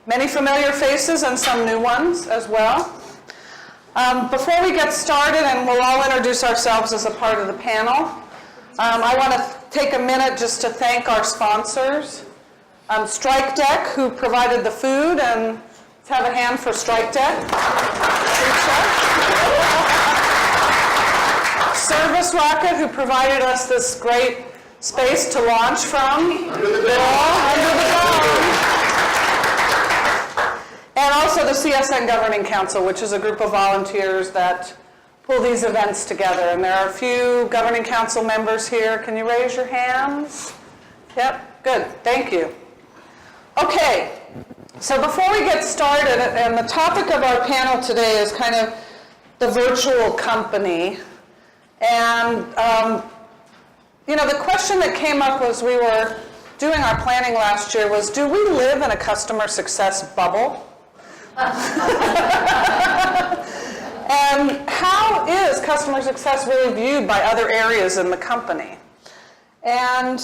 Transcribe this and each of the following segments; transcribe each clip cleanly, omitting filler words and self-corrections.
Many familiar faces and some new ones as well. Before we get started, and we'll all introduce ourselves as a part of the panel, I want to take a minute just to thank our sponsors. Strike Deck, who provided the food, and let's have a hand for Strike Deck. Service Rocket, who provided us this great space to launch from. Under the dome. And also the CSN Governing Council, which is a group of volunteers that pull these events together. And there are a few Governing Council members here. Can you raise your hands? Yep, good, thank you. Okay, so before we get started, and the topic of our panel today is kind of the virtual company. And, the question that came up as we were doing our planning last year was, do we live in a customer success bubble? And how is customer success really viewed by other areas in the company? And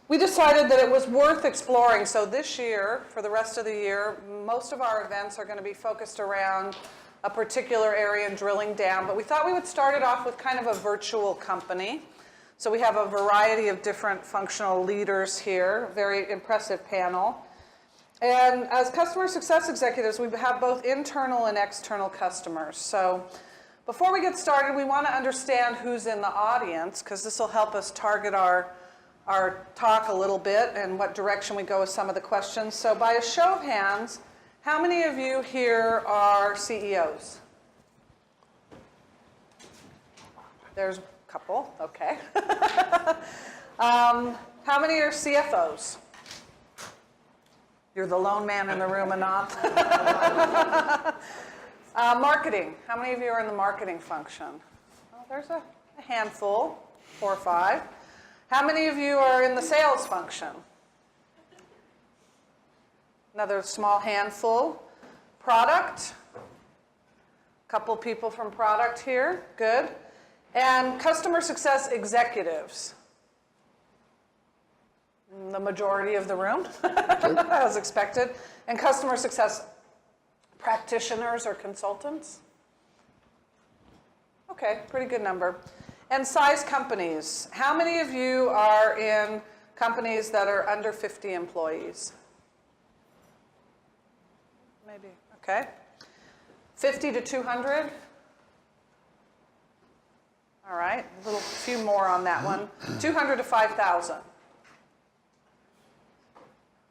we decided that it was worth exploring. So this year, for the rest of the year, most of our events are going to be focused around a particular area and drilling down. But we thought we would start it off with kind of a virtual company. So we have a variety of different functional leaders here, very impressive panel. And as customer success executives, we have both internal and external customers. So before we get started, we want to understand who's in the audience, because this will help us target our talk a little bit and what direction we go with some of the questions. So by a show of hands, how many of you here are CEOs? There's a couple, okay. How many are CFOs? You're the lone man in the room, Anant. Marketing. How many of you are in the marketing function? Well, there's a handful, 4 or 5. How many of you are in the sales function? Another small handful. Product. A couple people from product here. Good. And customer success executives. The majority of the room, as expected. And customer success practitioners or consultants. Okay, pretty good number. And size companies. How many of you are in companies that are under 50 employees? Maybe, okay. 50 to 200? All right, a few more on that one. 200 to 5,000.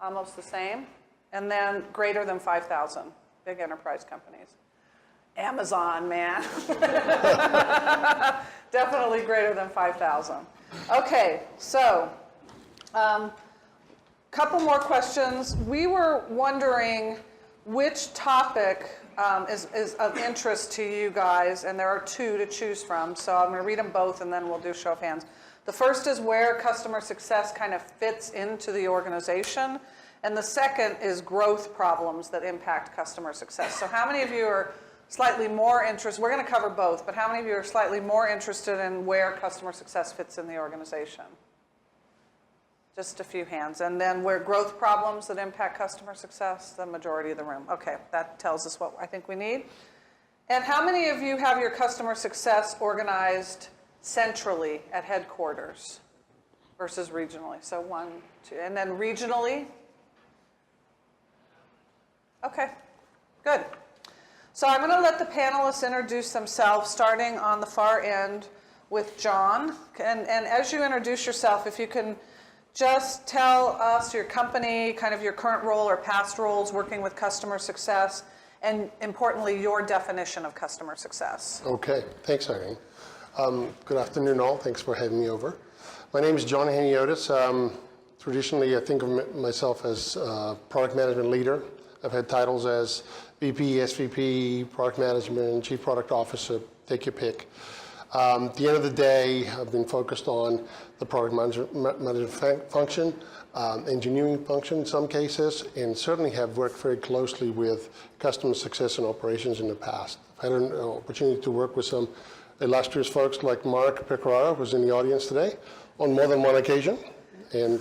Almost the same. And then greater than 5,000, big enterprise companies. Amazon, man. Definitely greater than 5,000. Okay, so couple more questions. We were wondering which topic is of interest to you guys, and there are 2 to choose from. So I'm going to read them both, and then we'll do show of hands. The first is where customer success kind of fits into the organization. And the second is growth problems that impact customer success. So how many of you are slightly more interested? We're going to cover both, but how many of you are slightly more interested in where customer success fits in the organization? Just a few hands. And then where growth problems that impact customer success, the majority of the room. Okay, that tells us what I think we need. And how many of you have your customer success organized centrally at headquarters versus regionally? So 1, 2, and then regionally? Okay, good. So I'm going to let the panelists introduce themselves, starting on the far end with John. And as you introduce yourself, if you can just tell us your company, kind of your current role or past roles working with customer success, and importantly, your definition of customer success. Okay, thanks, Irene. Good afternoon, all. Thanks for having me over. My name is John Haniotis. Traditionally, I think of myself as product management leader. I've had titles as VP, SVP, product management, chief product officer, take your pick. At the end of the day, I've been focused on the product management function, engineering function in some cases, and certainly have worked very closely with customer success and operations in the past. I've had an opportunity to work with some illustrious folks like Mark Pecoraro, who's in the audience today, on more than one occasion. And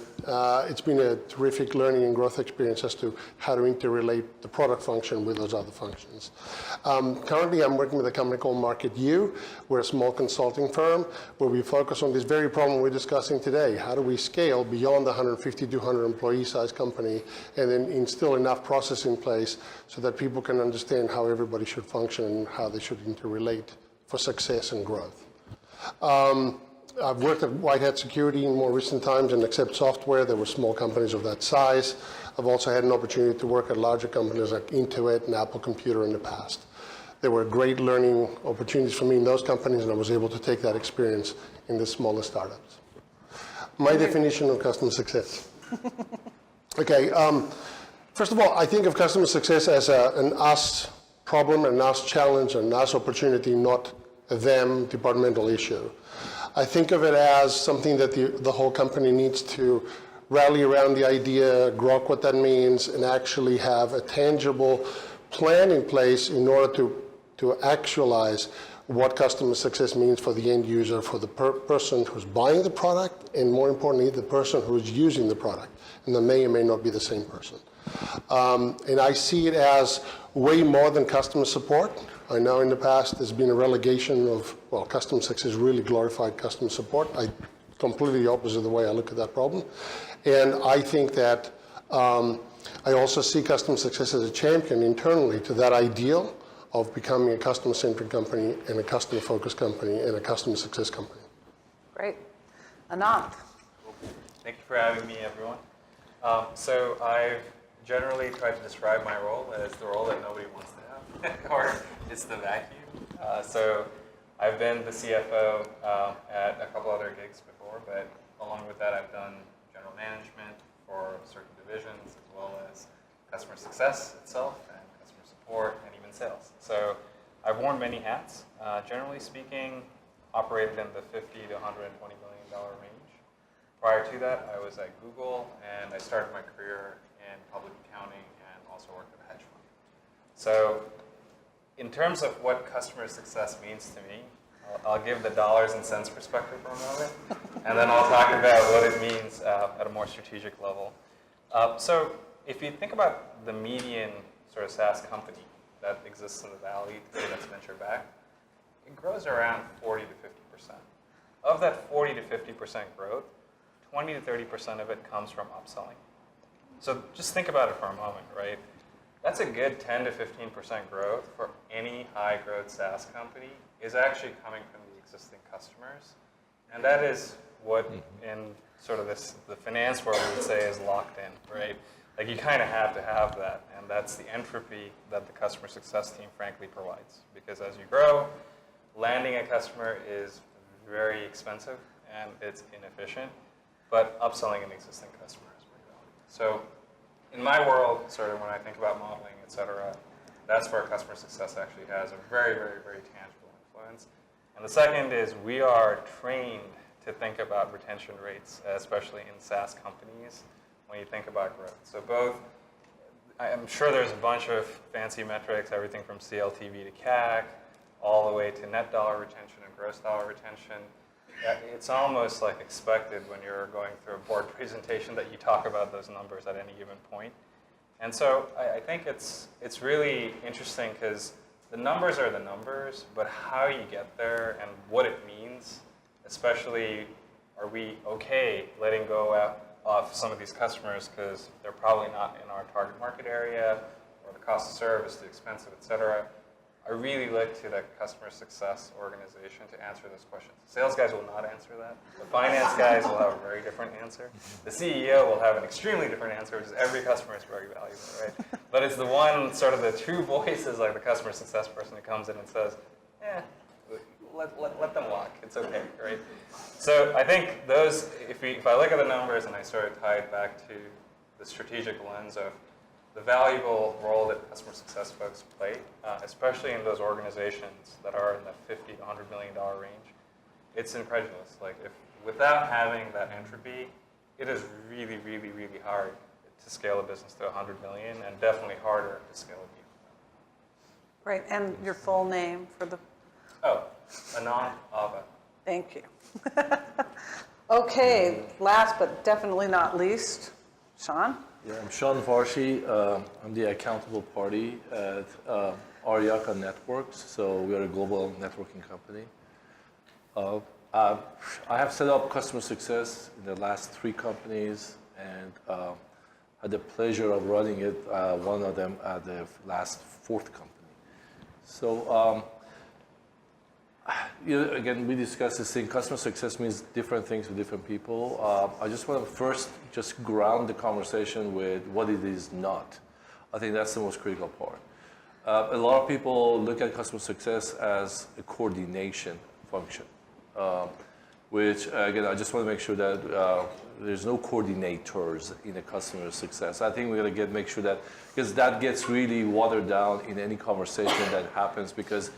it's been a terrific learning and growth experience as to how to interrelate the product function with those other functions. Currently, I'm working with a company called Market U. We're a small consulting firm where we focus on this very problem we're discussing today. How do we scale beyond the 150 to 200 employee size company and then instill enough process in place so that people can understand how everybody should function and how they should interrelate for success and growth. I've worked at White Hat Security in more recent times and Accept Software. There were small companies of that size. I've also had an opportunity to work at larger companies like Intuit and Apple Computer in the past. There were great learning opportunities for me in those companies, and I was able to take that experience in the smaller startups. My definition of customer success. Okay, first of all, I think of customer success as an us problem, an us challenge, an us opportunity, not a them departmental issue. I think of it as something that the whole company needs to rally around the idea, grok what that means, and actually have a tangible plan in place in order to actualize what customer success means for the end user, for the person who's buying the product, and more importantly, the person who's using the product. And that may or may not be the same person. And I see it as way more than customer support. I know in the past there's been a relegation of, well, customer success really glorified customer support. Completely opposite of the way I look at that problem. And I think that I also see customer success as a champion internally to that ideal of becoming a customer-centric company and a customer-focused company and a customer success company. Great. Anant. Thank you for having me, everyone. So I've generally tried to describe my role as the role that nobody wants to have, or it's the vacuum. So I've been the CFO at a couple other gigs before, but along with that, I've done general management for certain divisions, as well as customer success itself, and customer support, and even sales. So I've worn many hats. Generally speaking, operated in the $50 to $120 million range. Prior to that, I was at Google, and I started my career in public accounting and also worked at a hedge fund. So in terms of what customer success means to me, I'll give the dollars and cents perspective for a moment, and then I'll talk about what it means at a more strategic level. So if you think about the median sort of SaaS company that exists in the Valley today that's venture-backed, it grows around 40 to 50%. Of that 40 to 50% growth, 20 to 30% of it comes from upselling. So just think about it for a moment, right? That's a good 10 to 15% growth for any high-growth SaaS company is actually coming from the existing customers. And that is what in sort of the finance world we would say is locked in, right? Like you kind of have to have that, and that's the entropy that the customer success team frankly provides. Because as you grow, landing a customer is very expensive and it's inefficient, but upselling an existing customer is very valuable. So in my world, sort of when I think about modeling, et cetera, that's where customer success actually has a very, very, very tangible influence. And the second is we are trained to think about retention rates, especially in SaaS companies, when you think about growth. So both, I'm sure there's a bunch of fancy metrics, everything from CLTV to CAC, all the way to net dollar retention and gross dollar retention. It's almost like expected when you're going through a board presentation that you talk about those numbers at any given point. And so I think it's really interesting because the numbers are the numbers, but how you get there and what it means, especially are we okay letting go of some of these customers because they're probably not in our target market area or the cost to serve is too expensive, et cetera. I really look to the customer success organization to answer those questions. Sales guys will not answer that. The finance guys will have a very different answer. The CEO will have an extremely different answer, which is every customer is very valuable, right? But it's the one, sort of the true voice is like the customer success person who comes in and says, let them walk. It's okay, right? So I think those, if I look at the numbers and I sort of tie it back to the strategic lens of the valuable role that customer success folks play, especially in those organizations that are in the $50 to $100 million range, it's incredulous. Like, without having that entropy, it is really, really, really hard to scale a business to 100 million, and definitely harder to scale a beyond that. Right, and your full name for the... Oh, Anand Ava. Thank you. Okay, last but definitely not least, Sean? Yeah, I'm Sean Varshi. I'm the accountable party at Aryaka Networks. So we are a global networking company. I have set up customer success in the last 3 companies and had the pleasure of running it, one of them at the last 4th company. So again, we discussed this thing. Customer success means different things to different people. I just want to first just ground the conversation with what it is not. I think that's the most critical part. A lot of people look at customer success as a coordination function, which again, I just want to make sure that there's no coordinators in a customer success. I think we're going to make sure that, because that gets really watered down in any conversation that happens, because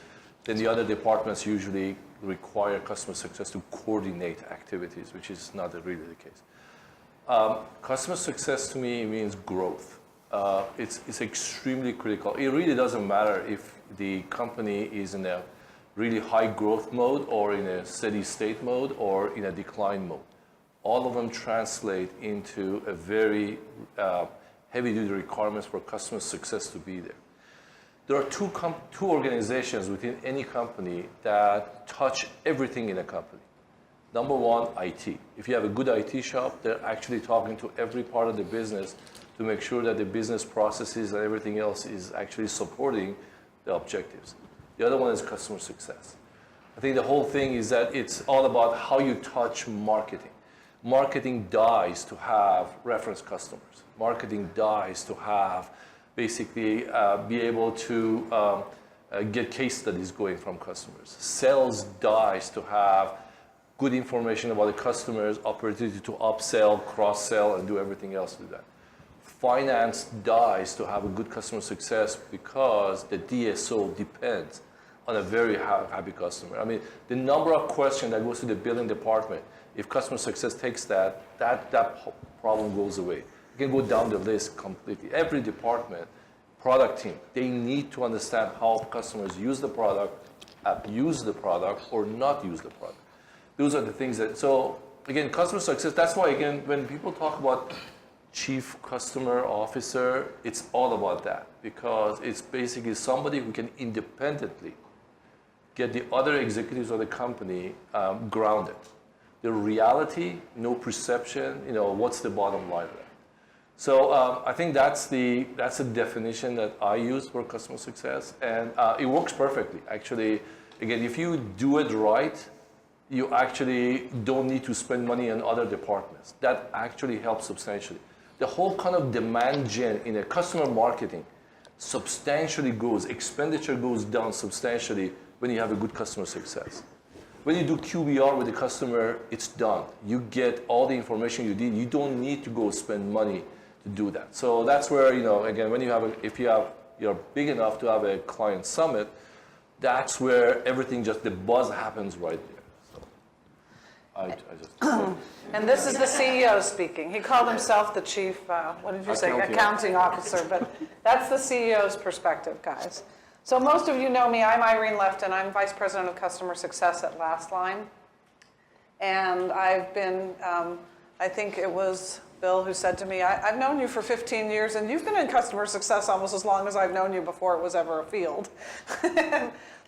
then the other departments usually require customer success to coordinate activities, which is not really the case. Customer success to me means growth. It's extremely critical. It really doesn't matter if the company is in a really high growth mode or in a steady state mode or in a decline mode. All of them translate into a very heavy duty requirements for customer success to be there. There are two organizations within any company that touch everything in a company. Number one, IT. If you have a good IT shop, they're actually talking to every part of the business to make sure that the business processes and everything else is actually supporting the objectives. The other one is customer success. I think the whole thing is that it's all about how you touch marketing. Marketing dies to have reference customers. Marketing dies to have basically be able to get case studies going from customers. Sales dies to have good information about the customers, opportunity to upsell, cross-sell, and do everything else to that. Finance dies to have a good customer success because the DSO depends on a very happy customer. I mean, the number of questions that goes to the billing department, if customer success takes that problem goes away. You can go down the list completely. Every department, product team, they need to understand how customers use the product, abuse the product, or not use the product. Those are the things that, so again, customer success, that's why, again, when people talk about chief customer officer, it's all about that, because it's basically somebody who can independently get the other executives of the company grounded. The reality, no perception, what's the bottom line of that? So I think that's the definition that I use for customer success, and it works perfectly. Actually, again, if you do it right, you actually don't need to spend money on other departments. That actually helps substantially. The whole kind of demand gen in a customer marketing substantially expenditure goes down substantially when you have a good customer success. When you do QBR with the customer, it's done. You get all the information you need. You don't need to go spend money to do that. So that's where, again, when you're big enough to have a client summit, that's where everything the buzz happens right there. So I just. And this is the CEO speaking. He called himself the chief, what did you say, accounting officer, but that's the CEO's perspective, guys. So most of you know me. I'm Irene Lefton. I'm Vice President of Customer Success at Lastline. And I've been, I think it was Bill who said to me, I've known you for 15 years, and you've been in customer success almost as long as I've known you before it was ever a field.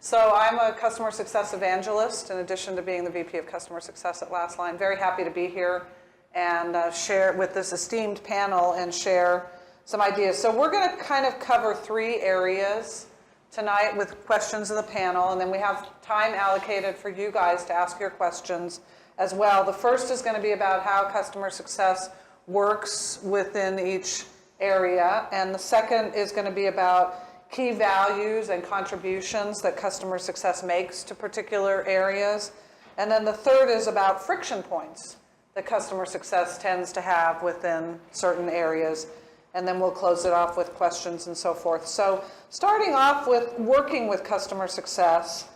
So I'm a customer success evangelist, in addition to being the VP of Customer Success at Lastline. Very happy to be here and share with this esteemed panel and share some ideas. So we're going to kind of cover 3 areas tonight with questions of the panel, and then we have time allocated for you guys to ask your questions as well. The first is going to be about how customer success works within each area, and the second is going to be about key values and contributions that customer success makes to particular areas. And then the third is about friction points that customer success tends to have within certain areas. And then we'll close it off with questions and so forth. So starting off with working with customer success,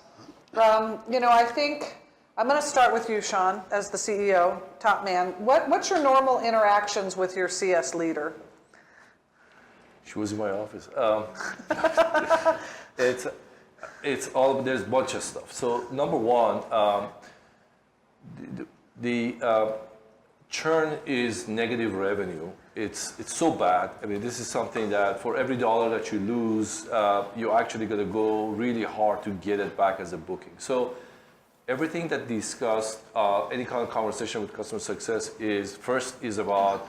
I think I'm going to start with you, Sean, as the CEO, top man. What's your normal interactions with your CS leader? She was in my office. It's all, there's a bunch of stuff. So number one, The churn is negative revenue. It's so bad. I mean, this is something that for every dollar that you lose, you're actually going to go really hard to get it back as a booking. So everything that discussed, any kind of conversation with customer success is about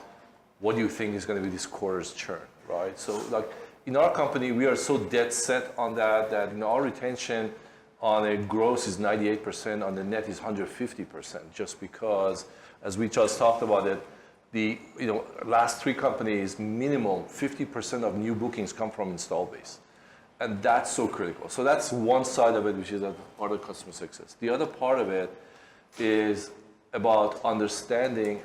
what do you think is going to be this quarter's churn, right? So like in our company, we are so dead set on that our retention on a gross is 98%, on the net is 150%, just because, as we just talked about it, the last 3 companies, minimum 50% of new bookings come from install base. And that's so critical. So that's one side of it, which is a part of customer success. The other part of it is about understanding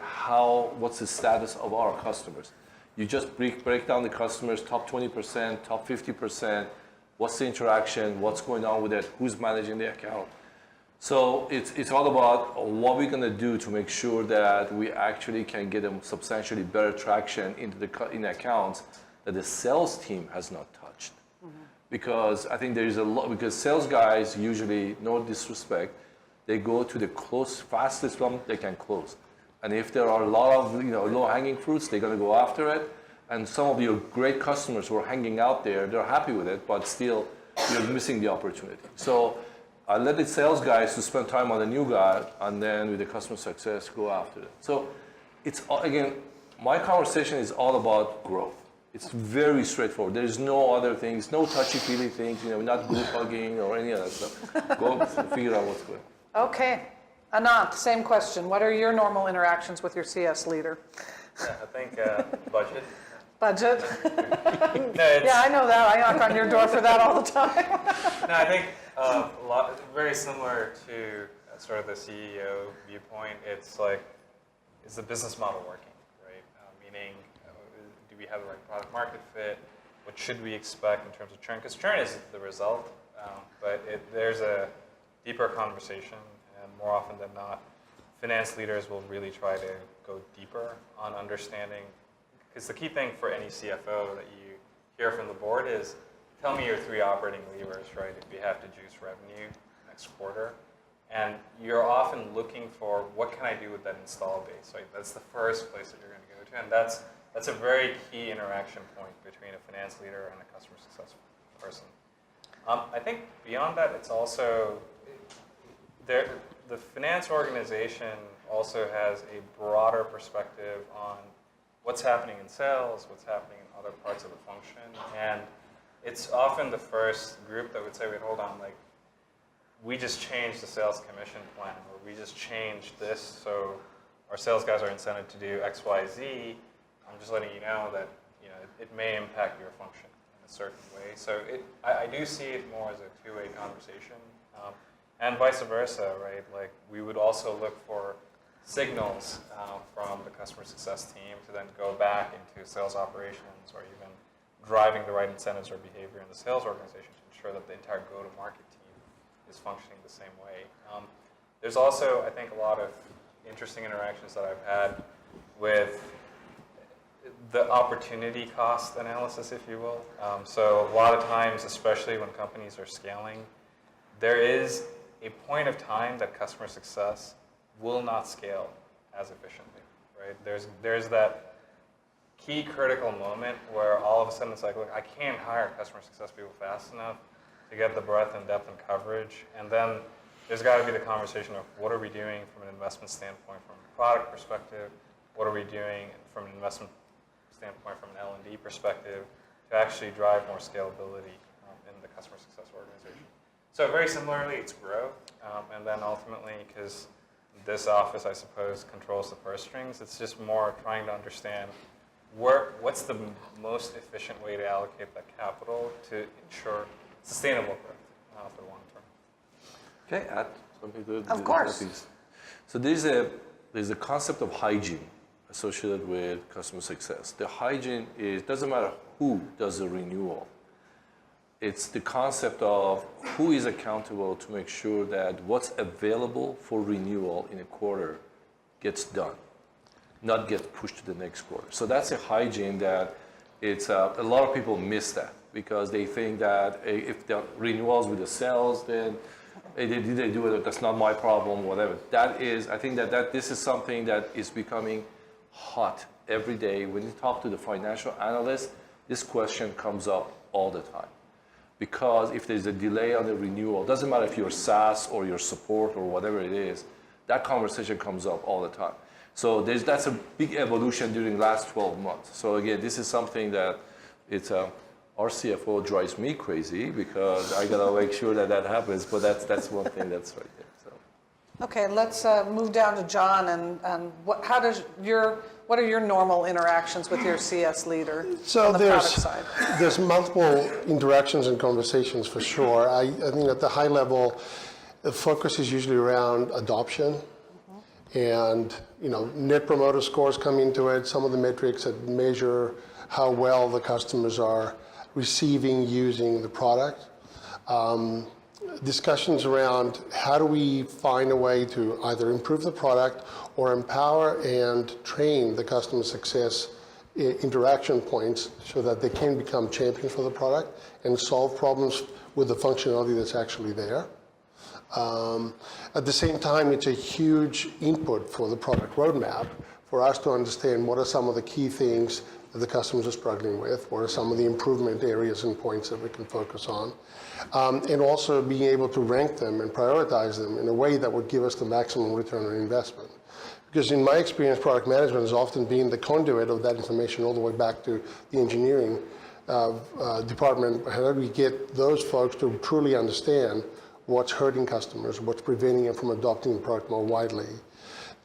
what's the status of our customers. You just break down the customers, top 20%, top 50%, what's the interaction, what's going on with it, who's managing the account. So it's all about what we're going to do to make sure that we actually can get a substantially better traction in accounts that the sales team has not touched. Because I think there is because sales guys usually, no disrespect, they go to the fastest one they can close. And if there are a lot of low-hanging fruits, they're going to go after it. And some of your great customers who are hanging out there, they're happy with it, but still you're missing the opportunity. So I let the sales guys to spend time on the new guy, and then with the customer success, go after it. So it's, again, my conversation is all about growth. It's very straightforward. There's no other things, no touchy-feely things, not group hugging or any of that stuff. Go figure out what's going on. Okay. Anant, same question. What are your normal interactions with your CS leader? Yeah, I think budget. Budget? No, Yeah, I know that. I knock on your door for that all the time. No, I think very similar to sort of the CEO viewpoint. It's like, is the business model working, right? Meaning, do we have the right product market fit? What should we expect in terms of churn? Because churn is the result, but there's a deeper conversation, and more often than not, finance leaders will really try to go deeper on understanding. Because the key thing for any CFO that you hear from the board is, tell me your 3 operating levers, right, if you have to juice revenue next quarter. And you're often looking for, what can I do with that install base, right? That's the first place that you're going to go to. And that's a very key interaction point between a finance leader and a customer success person. I think beyond that, it's also, the finance organization also has a broader perspective on what's happening in sales, what's happening in other parts of the function. And it's often the first group that would say, wait, hold on, like, we just changed the sales commission plan, or we just changed this, so our sales guys are incented to do X, Y, Z. I'm just letting you know that it may impact your function in a certain way. So I do see it more as a two-way conversation, and vice versa, right? Like, we would also look for signals from the customer success team to then go back into sales operations, or even driving the right incentives or behavior in the sales organization to ensure that the entire go-to-market team is functioning the same way. There's also, I think, a lot of interesting interactions that I've had with the opportunity cost analysis, if you will. So a lot of times, especially when companies are scaling, there is a point of time that customer success will not scale as efficiently, right? There's that key critical moment where all of a sudden it's like, look, I can't hire customer success people fast enough to get the breadth and depth and coverage. And then there's got to be the conversation of, what are we doing from an investment standpoint, from a product perspective? What are we doing from an investment standpoint, from an L&D perspective, to actually drive more scalability in the customer success organization? So very similarly, it's growth. And then ultimately, because this office, I suppose, controls the purse strings, it's just more trying to understand what's the most efficient way to allocate that capital to ensure sustainable growth for the long term. Can I add something to it? Of course. So there's a concept of hygiene associated with customer success. The hygiene doesn't matter who does the renewal. It's the concept of who is accountable to make sure that what's available for renewal in a quarter gets done, not get pushed to the next quarter. So that's a hygiene that a lot of people miss that, because they think that if the renewals with the sales, then hey, did they do it? That's not my problem, whatever. That is, I think that this is something that is becoming hot every day. When you talk to the financial analyst, this question comes up all the time. Because if there's a delay on the renewal, doesn't matter if you're SaaS or your support or whatever it is, that conversation comes up all the time. So that's a big evolution during the last 12 months. So again, this is something that our CFO drives me crazy because I gotta make sure that happens. But that's one thing that's right there. So. Okay, let's move down to John and what are your normal interactions with your CS leader So on the product side? there's multiple interactions and conversations for sure. I think at the high level, the focus is usually around adoption, and Net Promoter Scores come into it. Some of the metrics that measure how well the customers are receiving, using the product. Discussions around how do we find a way to either improve the product or empower and train the customer success interaction points so that they can become champions for the product and solve problems with the functionality that's actually there. At the same time, it's a huge input for the product roadmap for us to understand what are some of the key things that the customers are struggling with, what are some of the improvement areas and points that we can focus on, and also being able to rank them and prioritize them in a way that would give us the maximum return on investment. Because in my experience, product management has often been the conduit of that information all the way back to the engineering department. How do we get those folks to truly understand what's hurting customers, what's preventing them from adopting the product more widely?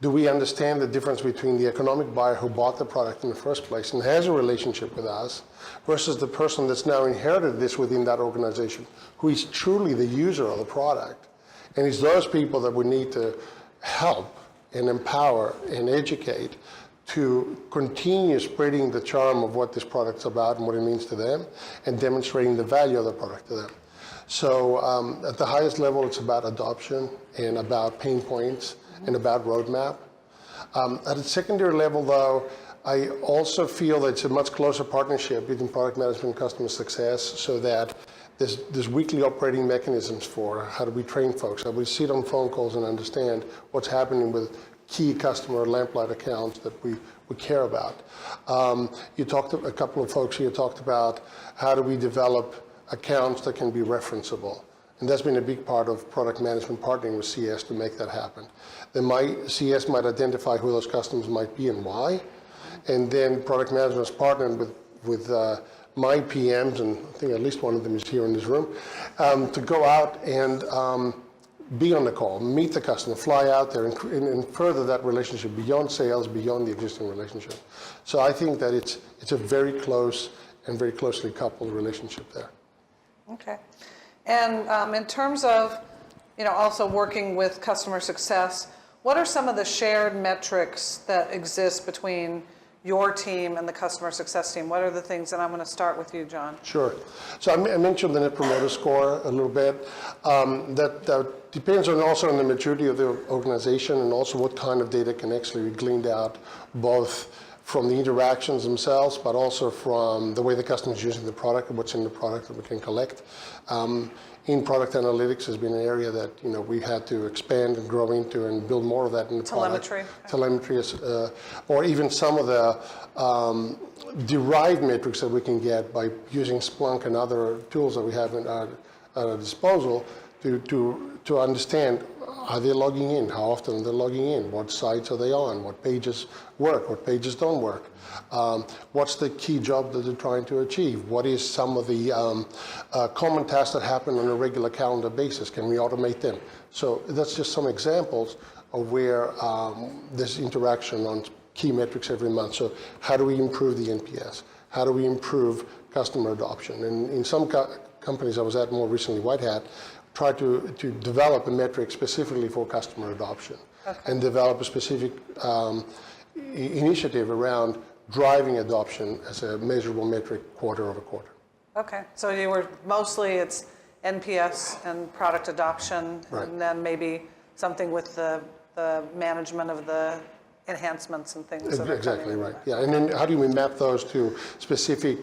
Do we understand the difference between the economic buyer who bought the product in the first place and has a relationship with us versus the person that's now inherited this within that organization, who is truly the user of the product? And it's those people that we need to help and empower and educate to continue spreading the charm of what this product's about and what it means to them, and demonstrating the value of the product to them. So at the highest level, it's about adoption and about pain points and about roadmap. At a secondary level, though, I also feel that it's a much closer partnership between product management and customer success, so that there's weekly operating mechanisms for how do we train folks, how do we sit on phone calls and understand what's happening with key customer lamplight accounts that we care about. You talked to a couple of folks here talked about how do we develop accounts that can be referenceable. And that's been a big part of product management partnering with CS to make that happen. CS might identify who those customers might be and why, and then product management is partnering with my PMs, and I think at least one of them is here in this room, to go out and be on the call, meet the customer, fly out there, and further that relationship beyond sales, beyond the existing relationship. So I think that it's a very close and very closely coupled relationship there. Okay. And in terms of, also working with customer success, what are some of the shared metrics that exist between your team and the customer success team? What are the things, and I'm going to start with you, John. Sure. So I mentioned the Net Promoter Score a little bit. That depends also on the maturity of the organization and also what kind of data can actually be gleaned out, both from the interactions themselves, but also from the way the customer is using the product and what's in the product that we can collect. In product analytics has been an area that we had to expand and grow into and build more of that in the telemetry. Product. Telemetry is, or even some of the derived metrics that we can get by using Splunk and other tools that we have at our disposal to understand, are they logging in? How often are they logging in? What sites are they on? What pages work? What pages don't work? What's the key job that they're trying to achieve? What is some of the common tasks that happen on a regular calendar basis? Can we automate them? So that's just some examples of where there's interaction on key metrics every month. So how do we improve the NPS? How do we improve customer adoption? And in some companies I was at more recently, White Hat, try to develop a metric specifically for customer adoption, and develop a specific initiative around driving adoption as a measurable metric quarter over quarter. Okay, so you were mostly it's NPS and product adoption, Right. and then maybe something with the management of the enhancements and things that are Exactly coming in. right. Yeah, and then how do we map those to specific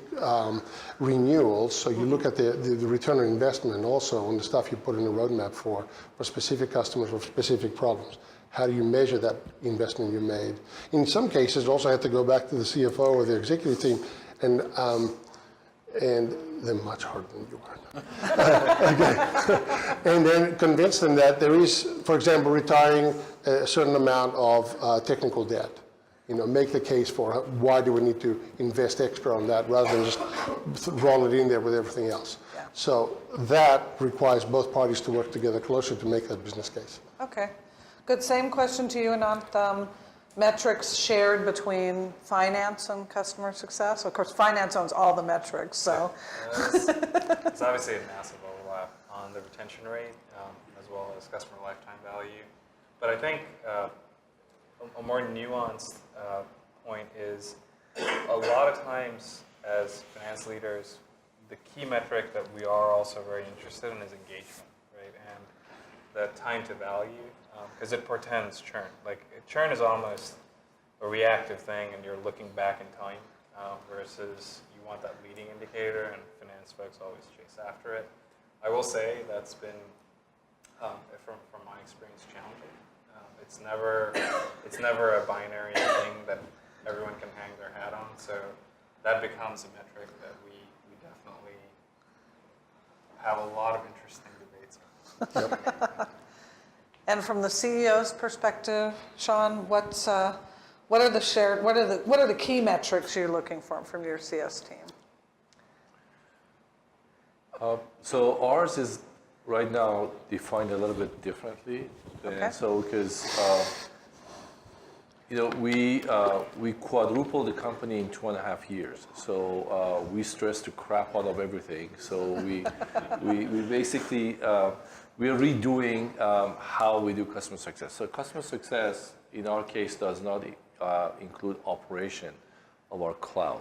renewals? So you look at the return on investment also on the stuff you put in the roadmap for specific customers or specific problems. How do you measure that investment you made? In some cases, also have to go back to the CFO or the executive team, and they're much harder than you are. And then convince them that there is, for example, retiring a certain amount of technical debt. Make the case for why do we need to invest extra on that rather than just roll it in there with everything else. Yeah. So that requires both parties to work together closer to make that business case. Okay, good. Same question to you, Anant. Metrics shared between finance and customer success. Of course, finance owns all the metrics, so. It's obviously a massive overlap on the retention rate as well as customer lifetime value. But I think a more nuanced point is a lot of times as finance leaders, the key metric that we are also very interested in is engagement, right? And the time to value, because it portends churn. Like churn is almost a reactive thing and you're looking back in time versus you want that leading indicator, and finance folks always chase after it. I will say that's been, from my experience, challenging. It's never a binary thing that everyone can hang their hat on. So that becomes a metric that we definitely have a lot of interesting debates on. Yep. And from the CEO's perspective, Sean, what are the key metrics you're looking for from your CS team? So ours is right now defined a little bit differently. Okay. And so because we quadrupled the company in 2.5 years. So we stressed the crap out of everything. So we basically we are redoing how we do customer success. So customer success in our case does not include operation of our cloud.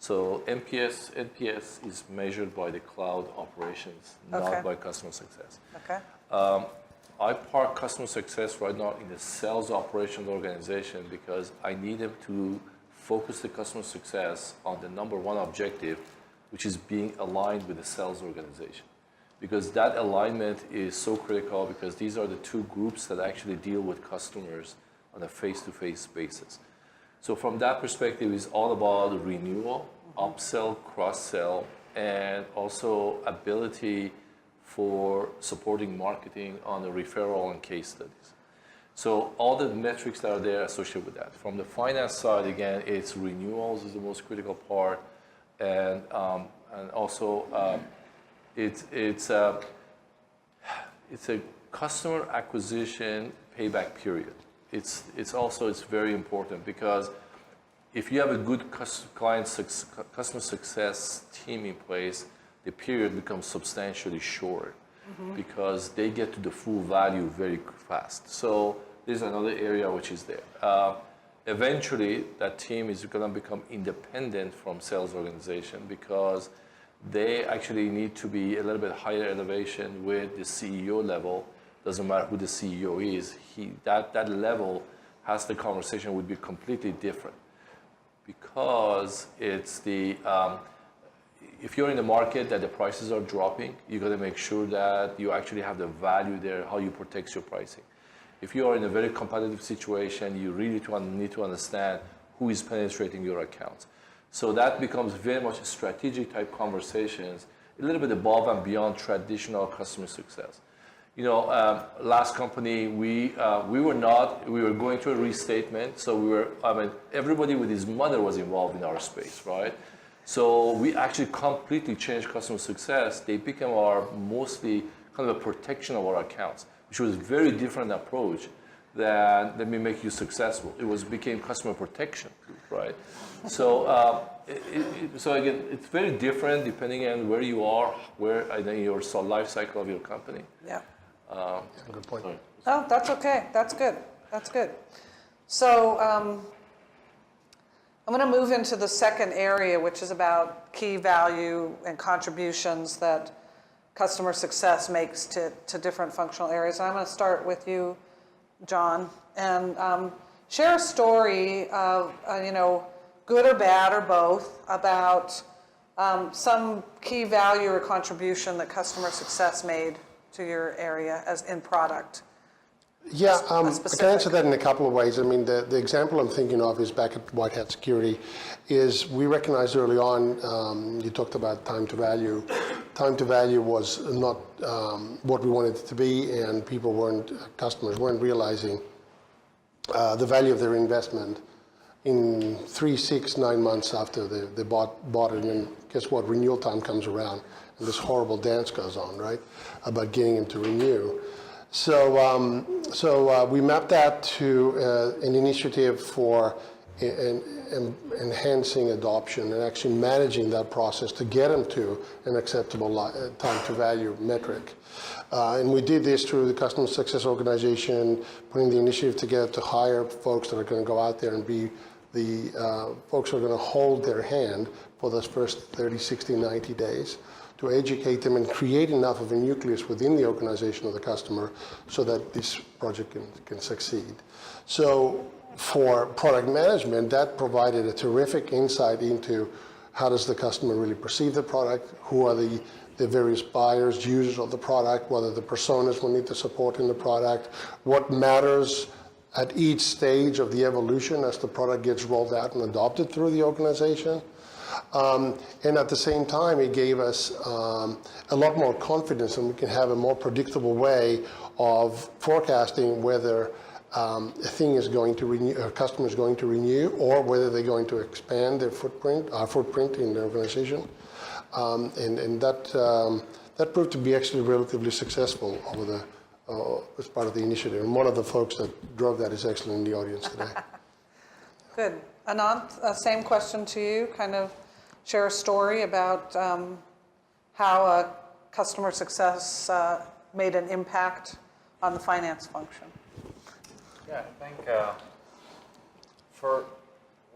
So NPS is measured by the cloud operations, Okay. not by customer success. Okay. I park customer success right now in the sales operations organization because I need them to focus the customer success on the number one objective, which is being aligned with the sales organization. Because that alignment is so critical because these are the two groups that actually deal with customers on a face-to-face basis. So from that perspective, it's all about renewal, upsell, cross-sell, and also ability for supporting marketing on the referral and case studies. So all the metrics that are there associated with that. From the finance side, again, it's renewals is the most critical part, and also it's a customer acquisition payback period. It's very important because if you have a good customer success team in place, the period becomes substantially shorter because they get to the full value very fast. So there's another area which is there. Eventually, that team is going to become independent from sales organization because they actually need to be a little bit higher elevation with the CEO level. Doesn't matter who the CEO is. That level has the conversation would be completely different because it's if you're in the market that the prices are dropping, you got to make sure that you actually have the value there, how you protect your pricing. If you are in a very competitive situation, you really need to understand who is penetrating your accounts. So that becomes very much a strategic type conversations, a little bit above and beyond traditional customer success. Last company, we were going through a restatement, so everybody with his mother was involved in our space, right? So we actually completely changed customer success. They became our mostly kind of a protection of our accounts, which was a very different approach than let me make you successful. It became customer protection, right? So so again, it's very different depending on where you are, in your life cycle of your company. Yeah. Good point. Sorry. Oh, that's okay. That's good. That's good. So I'm going to move into the second area, which is about key value and contributions that customer success makes to different functional areas. And I'm going to start with you, John. And share a story of, good or bad or both, about some key value or contribution that customer success made to your area as in product. Yeah, I can specific. answer that in a couple of ways. I mean, the example I'm thinking of is back at White Hat Security, is we recognized early on, you talked about time to value. Time to value was not what we wanted it to be, and customers weren't realizing the value of their investment in 3, 6, 9 months after they bought it. And guess what? Renewal time comes around, and this horrible dance goes on, right, about getting them to renew. So we mapped that to an initiative for enhancing adoption and actually managing that process to get them to an acceptable time to value metric. And we did this through the customer success organization, putting the initiative together to hire folks that are going to go out there and be the folks who are going to hold their hand for those first 30, 60, 90 days, to educate them and create enough of a nucleus within the organization of the customer so that this project can succeed. So for product management, that provided a terrific insight into how does the customer really perceive the product, who are the various buyers, users of the product, what are the personas we need to support in the product, what matters at each stage of the evolution as the product gets rolled out and adopted through the organization. And at the same time, it gave us a lot more confidence, and we can have a more predictable way of forecasting whether a thing is going to renew, a customer is going to renew, or whether they're going to expand their footprint, our footprint in the organization. And that proved to be actually relatively successful over the as part of the initiative. And one of the folks that drove that is actually in the audience today. Good. Anant, same question to you. Kind of share a story about how customer success made an impact on the finance function. Yeah, I think for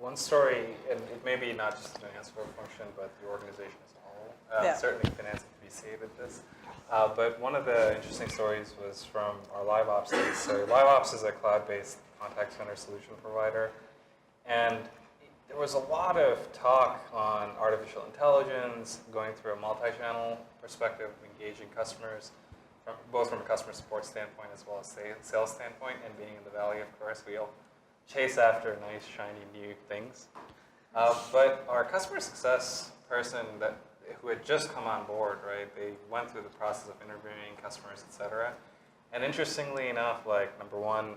one story, and it may be not just the finance function, but the organization as a whole. Yeah. Certainly finance can be saved at this. But one of the interesting stories was from our Live Ops days. So Live Ops is a cloud-based contact center solution provider. And there was a lot of talk on artificial intelligence, going through a multi-channel perspective, engaging customers, both from a customer support standpoint as well as sales standpoint, and being in the Valley, of course, we all chase after nice, shiny, new things. But our customer success person who had just come on board, right, they went through the process of interviewing customers, et cetera. And interestingly enough, like, number one,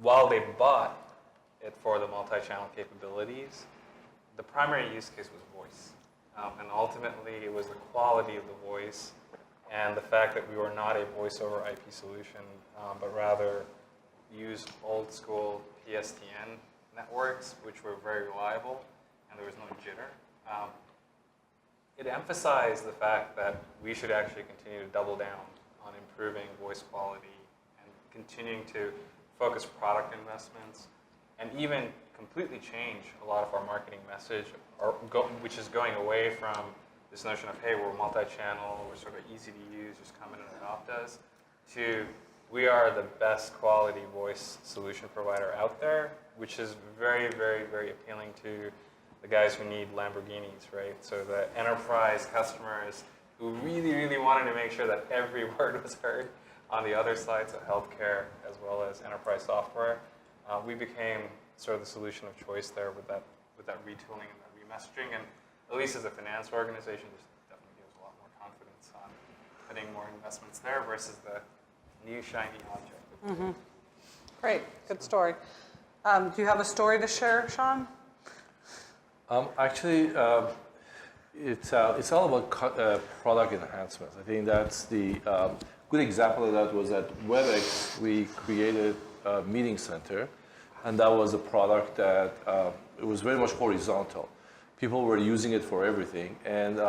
while they bought it for the multi-channel capabilities, the primary use case was voice. And ultimately, it was the quality of the voice and the fact that we were not a voice over IP solution, but rather used old school PSTN networks, which were very reliable, and there was no jitter. It emphasized the fact that we should actually continue to double down on improving voice quality and continuing to focus product investments, and even completely change a lot of our marketing message, which is going away from this notion of, hey, we're multi-channel, we're sort of easy to use, just come in and adopt us, to we are the best quality voice solution provider out there, which is very, very, very appealing to the guys who need Lamborghinis, right? So the enterprise customers who really, really wanted to make sure that every word was heard on the other side, so healthcare as well as enterprise software. We became sort of the solution of choice there with that retooling and that remessaging, and at least as a finance organization, this definitely gives a lot more confidence on putting more investments there versus the new shiny object. Mm-hmm. Great, good story. Do you have a story to share, Sean? Actually, it's all about product enhancements. I think that's the good example of that was at WebEx. We created a meeting center, and that was a product that it was very much horizontal. People were using it for everything, and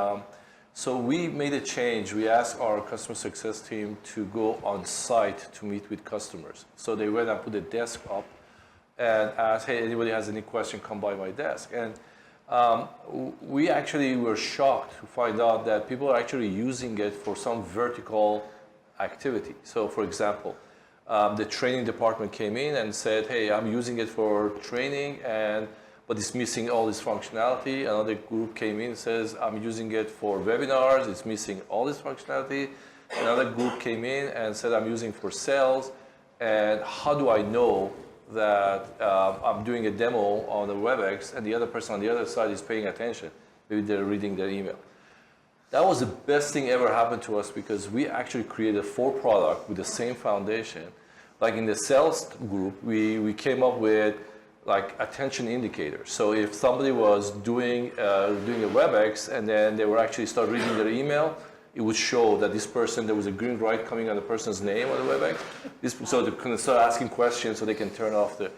so we made a change. We asked our customer success team to go on site to meet with customers. So they went and put a desk up and asked, hey, anybody has any question, come by my desk. And we actually were shocked to find out that people are actually using it for some vertical activity. So for example, The training department came in and said, hey, I'm using it for training, but it's missing all this functionality. Another group came in and says, I'm using it for webinars, it's missing all this functionality. Another group came in and said, I'm using it for sales, and how do I know that I'm doing a demo on the WebEx and the other person on the other side is paying attention? Maybe they're reading their email. That was the best thing ever happened to us because we actually created 4 products with the same foundation. Like in the sales group, we came up with like attention indicators. So if somebody was doing a WebEx and then they were actually start reading their email, it would show that this person, there was a green light coming on the person's name on the WebEx. So they can start asking questions so they can turn off the, it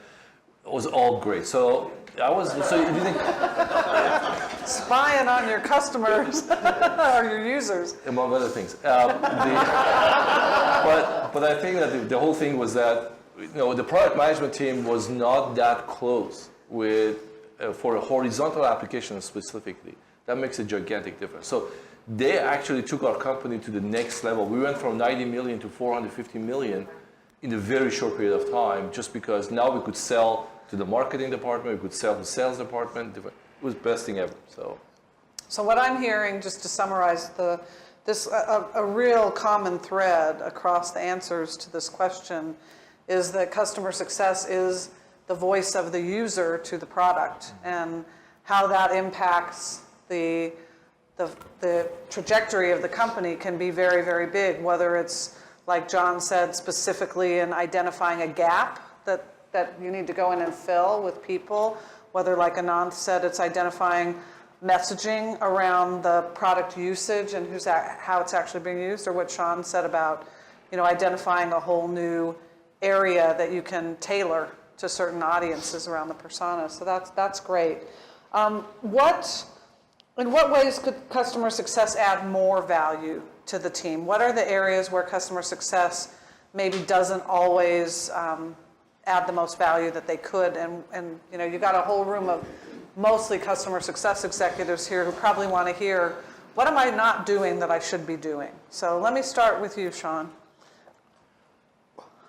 was all great. So you think, Spying on your customers or your users. among other things. But I think that the whole thing was that the product management team was not that close with for a horizontal application specifically. That makes a gigantic difference. So they actually took our company to the next level. We went from 90 million to 450 million in a very short period of time, just because now we could sell to the marketing department, we could sell to the sales department. It was the best thing ever. So what I'm hearing, just to summarize a real common thread across the answers to this question is that customer success is the voice of the user to the product, and how that impacts the trajectory of the company can be very, very big, whether it's, like John said, specifically in identifying a gap that you need to go in and fill with people, whether, like Anand said, it's identifying messaging around the product usage and how it's actually being used, or what Sean said about identifying a whole new area that you can tailor to certain audiences around the persona. So that's great. In what ways could customer success add more value to the team? What are the areas where customer success maybe doesn't always add the most value that they could? And you got a whole room of mostly customer success executives here who probably want to hear, what am I not doing that I should be doing? So let me start with you, Sean.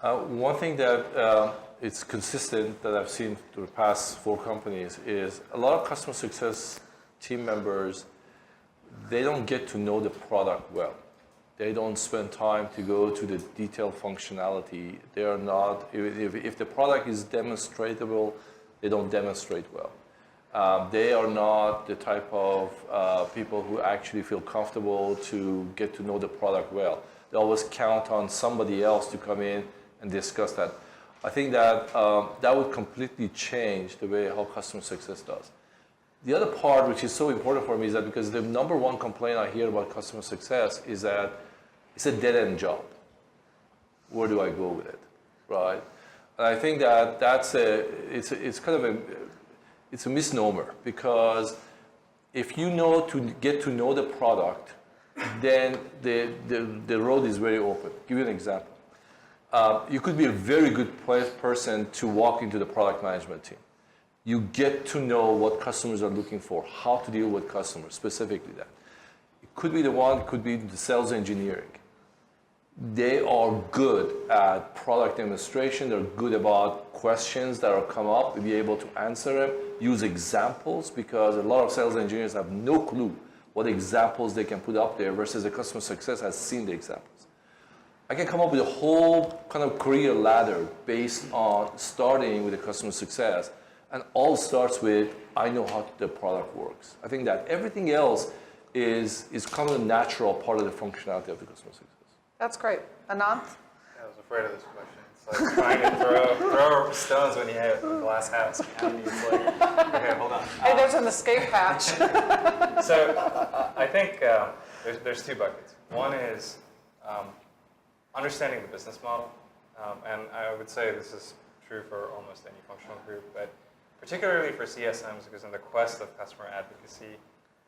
One thing that it's consistent that I've seen through the past 4 companies is a lot of customer success team members, they don't get to know the product well. They don't spend time to go to the detailed functionality. They are not, if the product is demonstratable, they don't demonstrate well. They are not the type of people who actually feel comfortable to get to know the product well. They always count on somebody else to come in and discuss that. I think that that would completely change the way how customer success does. The other part, which is so important for me, is that because the number one complaint I hear about customer success is that it's a dead-end job. Where do I go with it, right? And I think that it's kind of it's a misnomer, because if you know to get to know the product, then the road is very open. Give you an example. You could be a very good person to walk into the product management team. You get to know what customers are looking for, how to deal with customers, specifically that. It could be could be the sales engineering. They are good at product demonstration. They're good about questions that are come up, to be able to answer them, use examples, because a lot of sales engineers have no clue what examples they can put up there versus the customer success has seen the examples. I can come up with a whole kind of career ladder based on starting with the customer success, and all starts with, I know how the product works. I think that everything else is kind of a natural part of the functionality of the customer success. That's great. Anand? I was afraid of this question. It's like trying to throw stones when you have a glass house. And it's like, okay, hold on. Hey, there's an escape hatch. So I think there's 2 buckets. One is understanding the business model. And I would say this is true for almost any functional group, but particularly for CSMs, because in the quest of customer advocacy,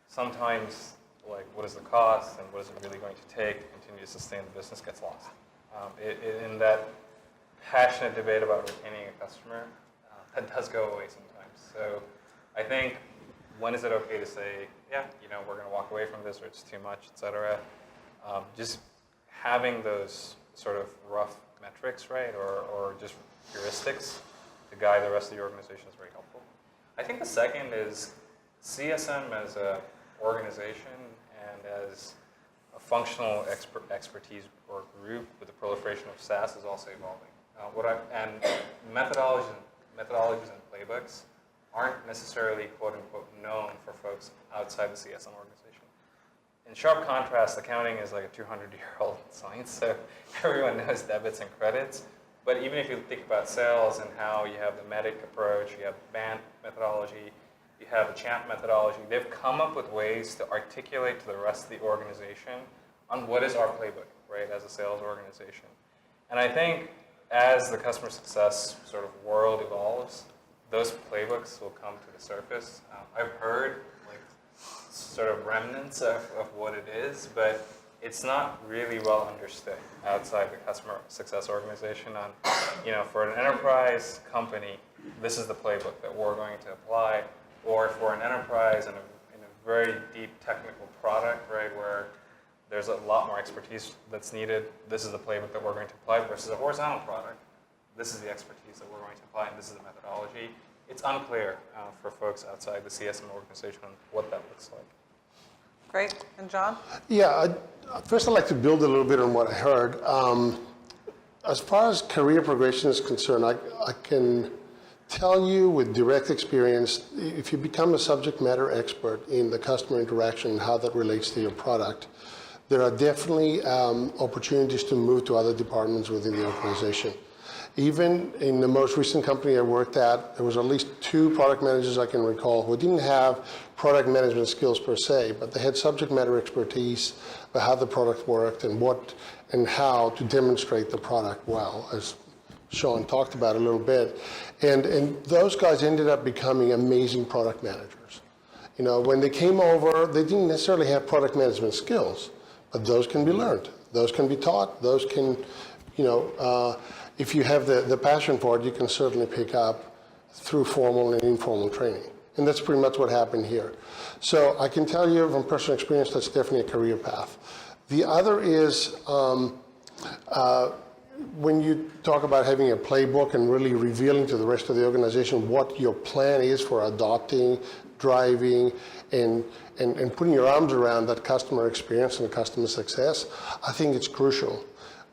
sometimes like what is the cost and what is it really going to take to continue to sustain the business gets lost. In that passionate debate about retaining a customer, that does go away sometimes. So I think, when is it okay to say, yeah, we're going to walk away from this, or it's too much, et cetera. Just having those sort of rough metrics, right, or just heuristics to guide the rest of the organization is very helpful. I think the second is CSM as an organization and as a functional expertise or group with the proliferation of SaaS is also evolving. And methodologies and playbooks aren't necessarily quote unquote known for folks outside the CSM organization. In sharp contrast, accounting is like a 200-year-old science, so everyone knows debits and credits. But even if you think about sales and how you have the MEDIC approach, you have BANT methodology, you have the CHAMP methodology, they've come up with ways to articulate to the rest of the organization on what is our playbook, right, as a sales organization. And I think as the customer success sort of world evolves, those playbooks will come to the surface. I've heard like sort of remnants of what it is, but it's not really well understood outside the customer success organization on, for an enterprise company, this is the playbook that we're going to apply, or for an enterprise in a very deep technical product, right, where there's a lot more expertise that's needed, this is the playbook that we're going to apply versus a horizontal product. This is the expertise that we're going to apply, and this is the methodology. It's unclear for folks outside the CSM organization on what that looks like. Great. And John? Yeah, first I'd like to build a little bit on what I heard. As far as career progression is concerned, I can tell you with direct experience, if you become a subject matter expert in the customer interaction and how that relates to your product, there are definitely opportunities to move to other departments within the organization. Even in the most recent company I worked at, there was at least 2 product managers I can recall who didn't have product management skills per se, but they had subject matter expertise about how the product worked and what and how to demonstrate the product well, as Sean talked about a little bit. And those guys ended up becoming amazing product managers. When they came over, they didn't necessarily have product management skills, but those can be learned. Those can be taught. Those can, if you have the passion for it, you can certainly pick up through formal and informal training. And that's pretty much what happened here. So I can tell you from personal experience, that's definitely a career path. The other is when you talk about having a playbook and really revealing to the rest of the organization what your plan is for adopting, driving, and putting your arms around that customer experience and customer success, I think it's crucial.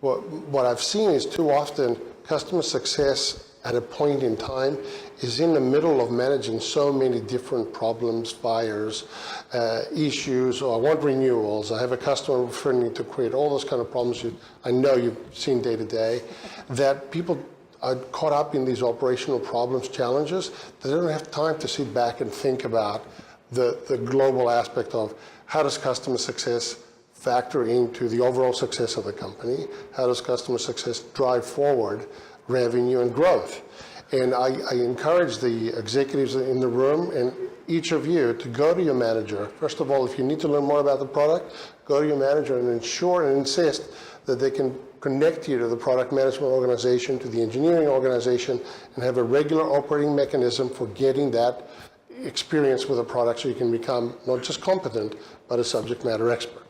What I've seen is too often customer success at a point in time is in the middle of managing so many different problems, fires, issues, or I want renewals, I have a customer referring me to create all those kind of problems I know you've seen day to day, that people are caught up in these operational problems, challenges, that they don't have time to sit back and think about the global aspect of how does customer success factor into the overall success of the company, how does customer success drive forward revenue and growth. And I encourage the executives in the room and each of you to go to your manager. First of all, if you need to learn more about the product, go to your manager and ensure and insist that they can connect you to the product management organization, to the engineering organization, and have a regular operating mechanism for getting that experience with a product so you can become not just competent, but a subject matter expert.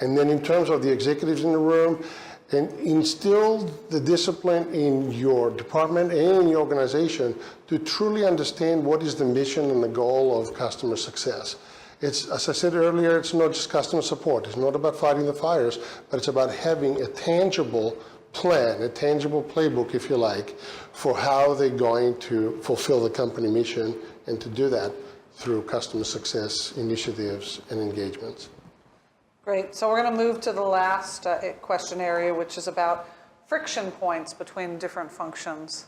And then in terms of the executives in the room, and instill the discipline in your department and in your organization to truly understand what is the mission and the goal of customer success. It's, as I said earlier, it's not just customer support. It's not about fighting the fires, but it's about having a tangible plan, a tangible playbook, if you like, for how they're going to fulfill the company mission and to do that through customer success initiatives and engagements. Great. So we're going to move to the last question area, which is about friction points between different functions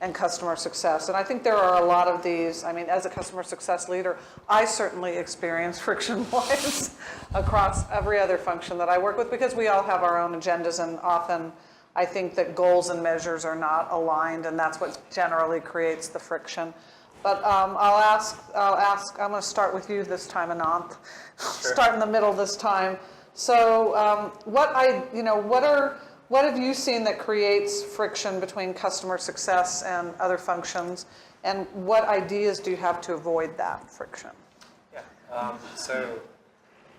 and customer success. And I think there are a lot of these. I mean, as a customer success leader, I certainly experience friction points across every other function that I work with because we all have our own agendas, and often I think that goals and measures are not aligned, and that's what generally creates the friction. But I'm going to start with you this time, Anant. Sure. Start in the middle this time. So what have you seen that creates friction between customer success and other functions, and what ideas do you have to avoid that friction? Yeah, so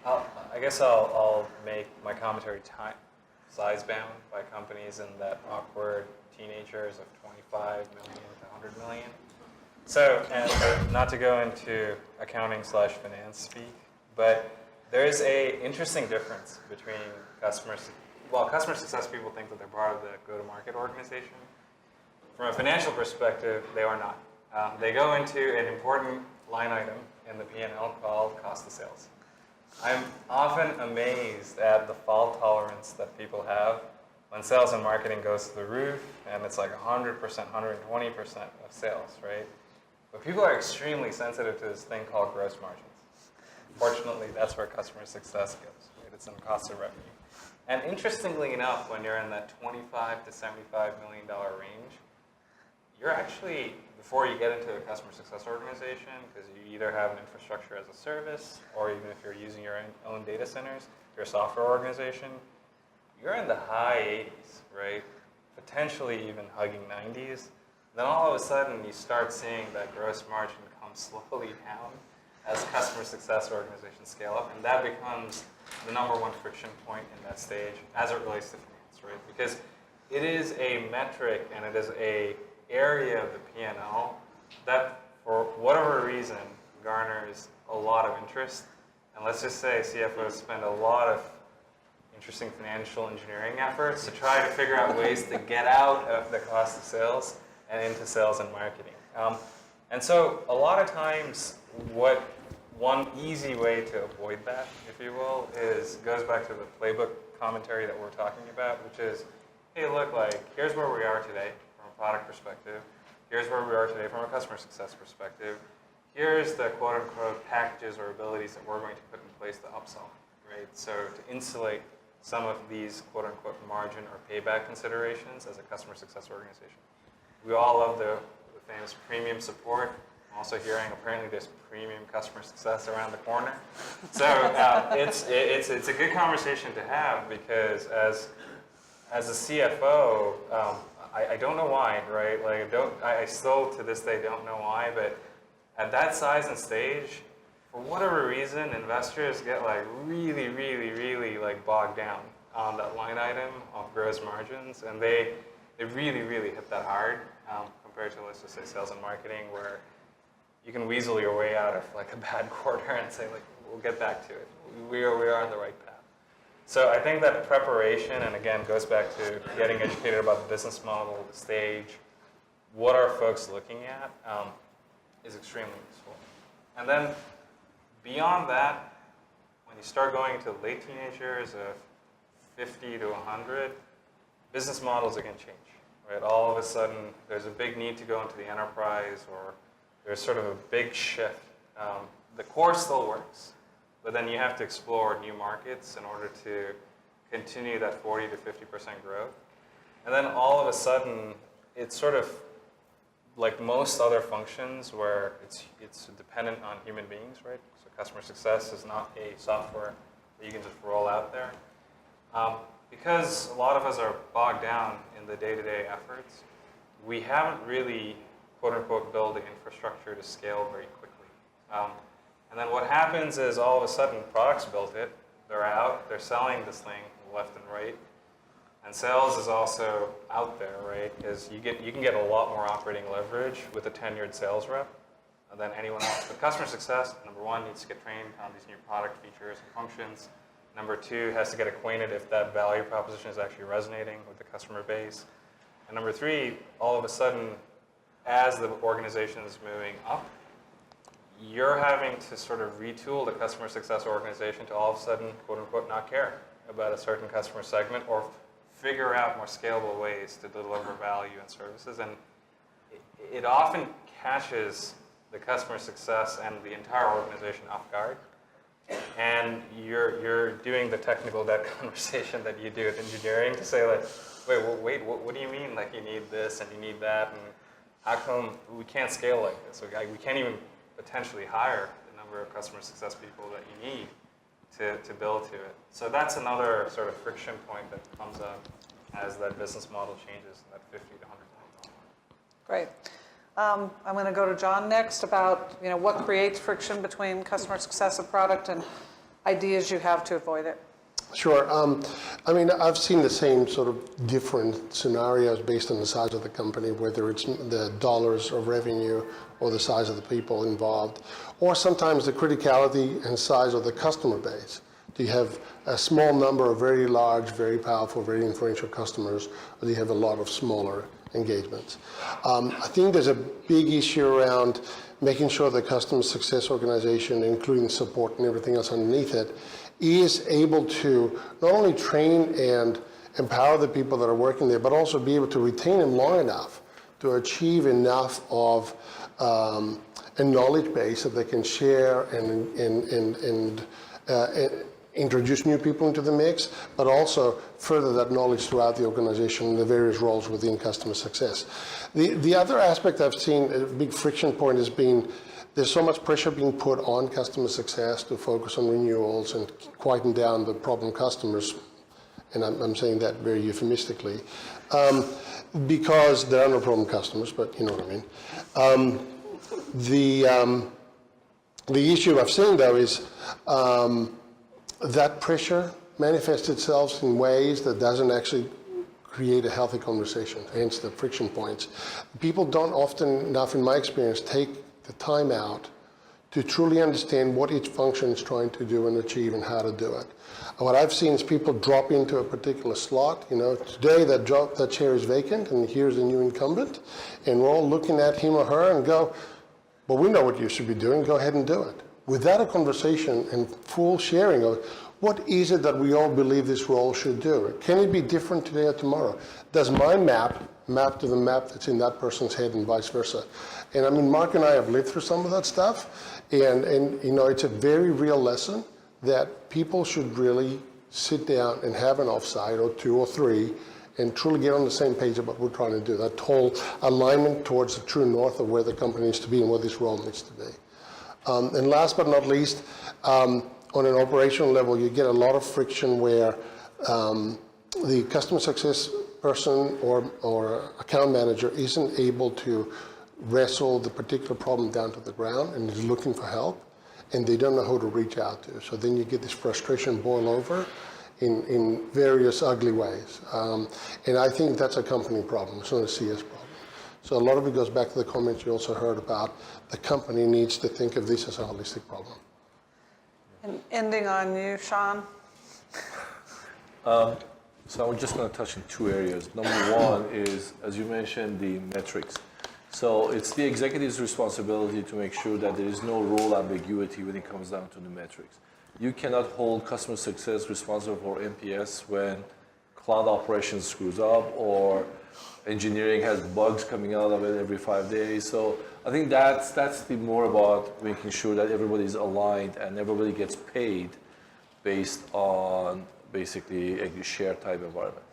I guess I'll make my commentary size-bound by companies in that awkward teenagers of 25 million to 100 million. So, and not to go into accounting/finance speak, but there is a interesting difference between customers. Well, customer success people think that they're part of the go-to-market organization. From a financial perspective, they are not. They go into an important line item in the P&L called cost of sales. I'm often amazed at the fault tolerance that people have when sales and marketing goes to the roof, and it's like 100%, 120% of sales, right? But people are extremely sensitive to this thing called gross margins. Fortunately, that's where customer success goes, right? It's in cost of revenue. And interestingly enough, when you're in that $25 to $75 million range, you're actually, before you get into a customer success organization, because you either have an infrastructure as a service, or even if you're using your own data centers, you're a software organization, you're in the high 80s, right? Potentially even hugging 90s. Then all of a sudden, you start seeing that gross margin come slowly down as customer success organizations scale up, and that becomes the number one friction point in that stage as it relates to finance, right? Because it is a metric and it is a area of the P&L that, for whatever reason, garners a lot of interest. And let's just say CFOs spend a lot of interesting financial engineering efforts to try to figure out ways to get out of the cost of sales and into sales and marketing. And so a lot of times, one easy way to avoid that, if you will, goes back to the playbook commentary that we're talking about, which is, hey, look, like, here's where we are today from a product perspective. Here's where we are today from a customer success perspective. Here's the quote-unquote packages or abilities that we're going to put in place to upsell, right? So to insulate some of these quote-unquote margin or payback considerations as a customer success organization. We all love the famous premium support. I'm also hearing apparently there's premium customer success around the corner. So it's a good conversation to have, because as a CFO, I don't know why, right? Like I still to this day don't know why, but at that size and stage, for whatever reason, investors get like really like bogged down on that line item of gross margins, and they really hit that hard compared to, let's just say, sales and marketing, where you can weasel your way out of like a bad quarter and say, like, we'll get back to it. We are on the right path. So I think that preparation, and again, goes back to getting educated about the business model, the stage, what are folks looking at, is extremely useful. And then beyond that, when you start going to late teenagers of 50 to 100, business models again change, right? All of a sudden, there's a big need to go into the enterprise, or there's sort of a big shift. The core still works, but then you have to explore new markets in order to continue that 40 to 50% growth. And then all of a sudden, it's sort of like most other functions where it's dependent on human beings, right? So customer success is not a software that you can just roll out there. Because a lot of us are bogged down in the day-to-day efforts, we haven't really, quote-unquote, built the infrastructure to scale very quickly. And then what happens is all of a sudden products built it, they're out, they're selling this thing left and right. And sales is also out there, right? Because you can get a lot more operating leverage with a tenured sales rep than anyone else. But customer success, number one, needs to get trained on these new product features and functions. Number two, has to get acquainted if that value proposition is actually resonating with the customer base. And number three, all of a sudden, as the organization is moving up, you're having to sort of retool the customer success organization to all of a sudden, quote unquote, not care about a certain customer segment, or figure out more scalable ways to deliver value and services. And it often catches the customer success and the entire organization off guard. And you're doing the technical debt conversation that you do with engineering to say, like, wait, what do you mean? Like, you need this and you need that, and how come we can't scale like this? We can't even potentially hire the number of customer success people that you need to build to it. So that's another sort of friction point that comes up as that business model changes, that 50 to 100 million. Great. I'm going to go to John next about what creates friction between customer success and product, and ideas you have to avoid it. Sure. I mean, I've seen the same sort of different scenarios based on the size of the company, whether it's the dollars of revenue or the size of the people involved, or sometimes the criticality and size of the customer base. Do you have a small number of very large, very powerful, very influential customers, or do you have a lot of smaller engagements? I think there's a big issue around making sure the customer success organization, including support and everything else underneath it, is able to not only train and empower the people that are working there, but also be able to retain them long enough to achieve enough of a knowledge base that they can share and introduce new people into the mix, but also further that knowledge throughout the organization and the various roles within customer success. The other aspect I've seen, a big friction point, has been there's so much pressure being put on customer success to focus on renewals and quieten down the problem customers, and I'm saying that very euphemistically, because there are no problem customers, but you know what I mean. The issue I've seen, though, is that pressure manifests itself in ways that doesn't actually create a healthy conversation, hence the friction points. People don't often enough, in my experience, take the time out to truly understand what each function is trying to do and achieve and how to do it. What I've seen is people drop into a particular slot. You know, today that chair is vacant and here's the new incumbent, and we're all looking at him or her and go, well, we know what you should be doing, go ahead and do it. Without a conversation and full sharing of what is it that we all believe this role should do? Can it be different today or tomorrow? Does my map to the map that's in that person's head and vice versa? And I mean, Mark and I have lived through some of that stuff, and you know, it's a very real lesson that people should really sit down and have an offsite or two or three and truly get on the same page about what we're trying to do. That whole alignment towards the true north of where the company needs to be and what this role needs to be. And last but not least, on an operational level, you get a lot of friction where the customer success person or account manager isn't able to wrestle the particular problem down to the ground and is looking for help, and they don't know who to reach out to. So then you get this frustration boil over in various ugly ways. And I think that's a company problem. It's not a CS problem. So a lot of it goes back to the comments you also heard about the company needs to think of this as a holistic problem. And ending on you, Sean. So I'm just going to touch on two areas. Number one is, as you mentioned, the metrics. So it's the executive's responsibility to make sure that there is no role ambiguity when it comes down to the metrics. You cannot hold customer success responsible for NPS when cloud operations screws up or engineering has bugs coming out of it every 5 days. So I think that's the more about making sure that everybody's aligned and everybody gets paid based on basically a shared type environment.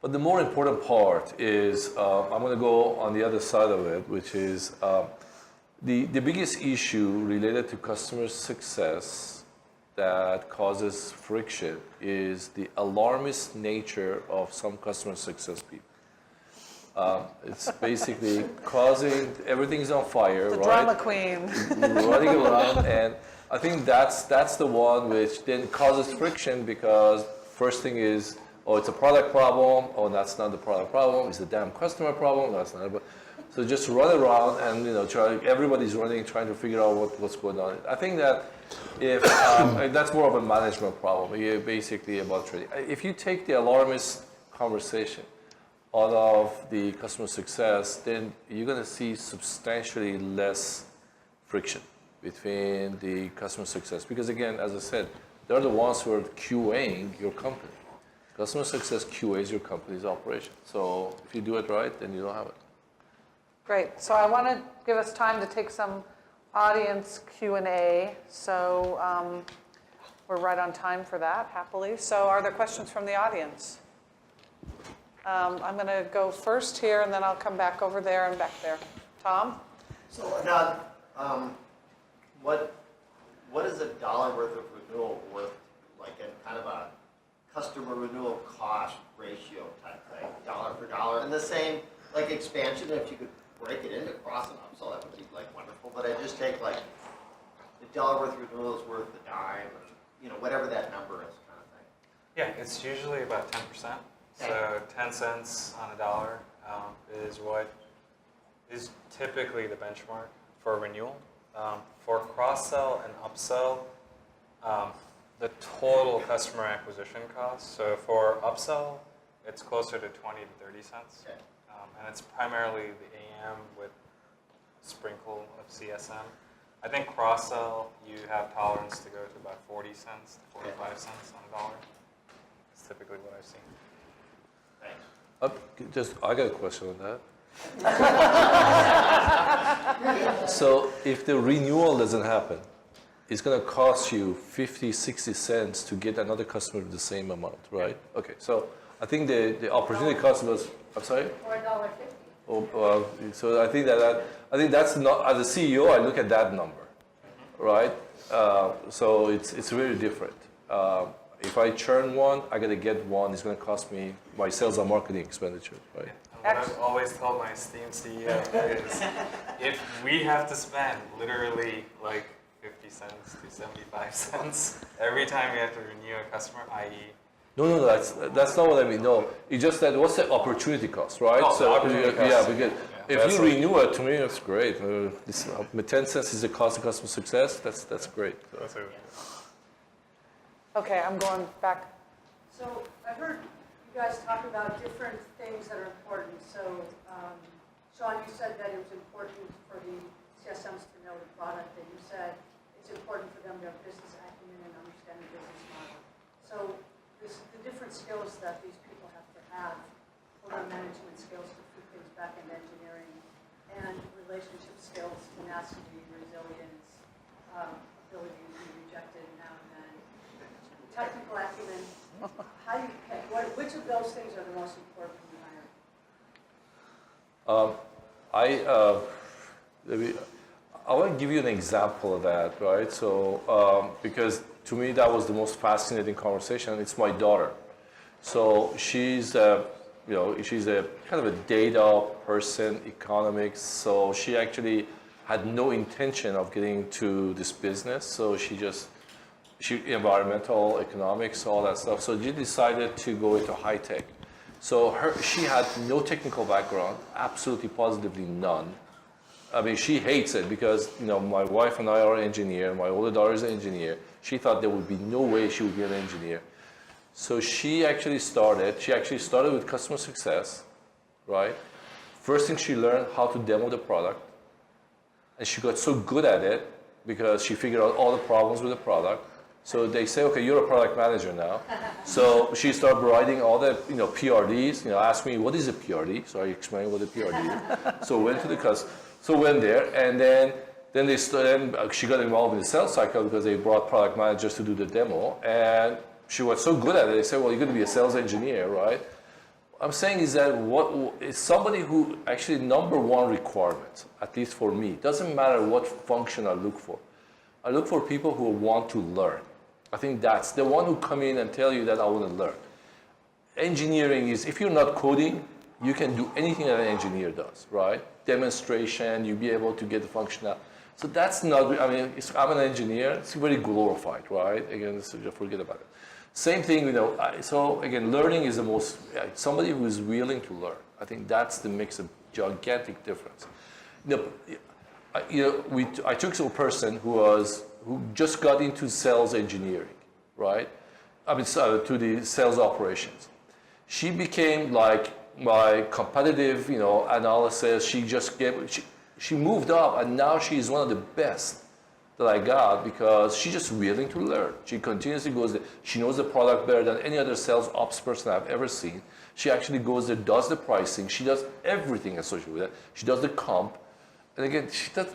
But the more important part is, I'm going to go on the other side of it, which is the biggest issue related to customer success that causes friction is the alarmist nature of some customer success people. It's basically causing, everything's on fire, The right? drama queen. Running around, and I think that's the one which then causes friction because first thing is, oh, it's a product problem. Oh, that's not the product problem. It's the damn customer problem. That's not. So just run around and everybody's running, trying to figure out what's going on. I think that if that's more of a management problem. You're basically about trading. If you take the alarmist conversation out of the customer success, then you're going to see substantially less friction between the customer success. Because again, as I said, they're the ones who are QAing your company. Customer success QAs your company's operation. So if you do it right, then you don't have it. Great. So I want to give us time to take some audience Q&A. So we're right on time for that, happily. So are there questions from the audience? I'm going to go first here, and then I'll come back over there and back there. Tom? So, Anand, what is a dollar worth of renewal worth, like in kind of a customer renewal cost ratio type thing, dollar for dollar? And the same, like expansion, if you could break it into cross and upsell, that would be like wonderful. But I just take like the dollar worth of renewal is worth the dime, or whatever that number is, kind of thing. Yeah, it's usually about 10%. So 10 cents on a dollar is what is typically the benchmark for renewal. For cross-sell and upsell, the total customer acquisition cost. So for upsell, it's closer to 20 to 30 cents. Okay. And it's primarily the AM with sprinkle of CSM. I think cross-sell, you have tolerance to go to about 40 cents to 45 cents on a dollar. That's typically what I've seen. Thanks. I got a question on that. So if the renewal doesn't happen, it's going to cost you 50, 60 cents to get another customer with the same amount, right? Okay, so I think the opportunity cost was, I'm sorry? Or $1.50. Oh, so I think that's not, as a CEO, I look at that number, right? So it's very different. If I churn one, I got to get one. It's going to cost me my sales and marketing expenditure, right? And what I've always told my esteemed CEO is if we have to spend literally like 50 cents to 75 cents every time we have to renew a customer, i.e. No, that's not what I mean. No, it's just that what's the opportunity cost, right? Oh, the opportunity cost. Yeah, because if That's you like- renew it, to me, that's great. 10 cents is the cost of customer success. That's great. That's it. Okay, I'm going back. So I heard you guys talk about different things that are important. So Sean, you said that it was important for the CSMs to know the product, and you said it's important for them to have business acumen and understand the business model. So the different skills that these people have to have, program management skills to feed things back into engineering, and relationship skills, tenacity, resilience, ability to be rejected now and then, technical acumen. How do you pick? Which of those things are the most important when you hire? I want to give you an example of that, right? So, because to me that was the most fascinating conversation. It's my daughter. So she's a kind of a data person, economics. So she actually had no intention of getting to this business. So she environmental economics, all that stuff. So she decided to go into high tech. So she had no technical background, absolutely positively none. I mean, she hates it because, my wife and I are engineer. My older daughter is an engineer. She thought there would be no way she would be an engineer. So she actually started with customer success, right? First thing she learned how to demo the product. And she got so good at it because she figured out all the problems with the product. So they say, okay, you're a product manager now. So she started writing all the PRDs. Asked me, what is a PRD? So I explained what a PRD is. So went to the customer. So went there, and then she got involved in the sales cycle because they brought product managers to do the demo. And she was so good at it, they said, well, you're going to be a sales engineer, right? What I'm saying is that what is somebody who actually number one requirement, at least for me, doesn't matter what function I look for. I look for people who want to learn. I think that's the one who come in and tell you that I want to learn. Engineering is, if you're not coding, you can do anything that an engineer does, right? Demonstration, you'll be able to get the functional. So that's not, I'm an engineer, it's very glorified, right? Again, so just forget about it. Same thing, so again, learning is the most, somebody who is willing to learn. I think that makes a gigantic difference. I took a person who just got into sales engineering, right? To the sales operations. She became like my competitive, analysis. She moved up, and now she's one of the best that I got because she's just willing to learn. She continuously goes there. She knows the product better than any other sales ops person I've ever seen. She actually goes there, does the pricing. She does everything associated with that. She does the comp. And again,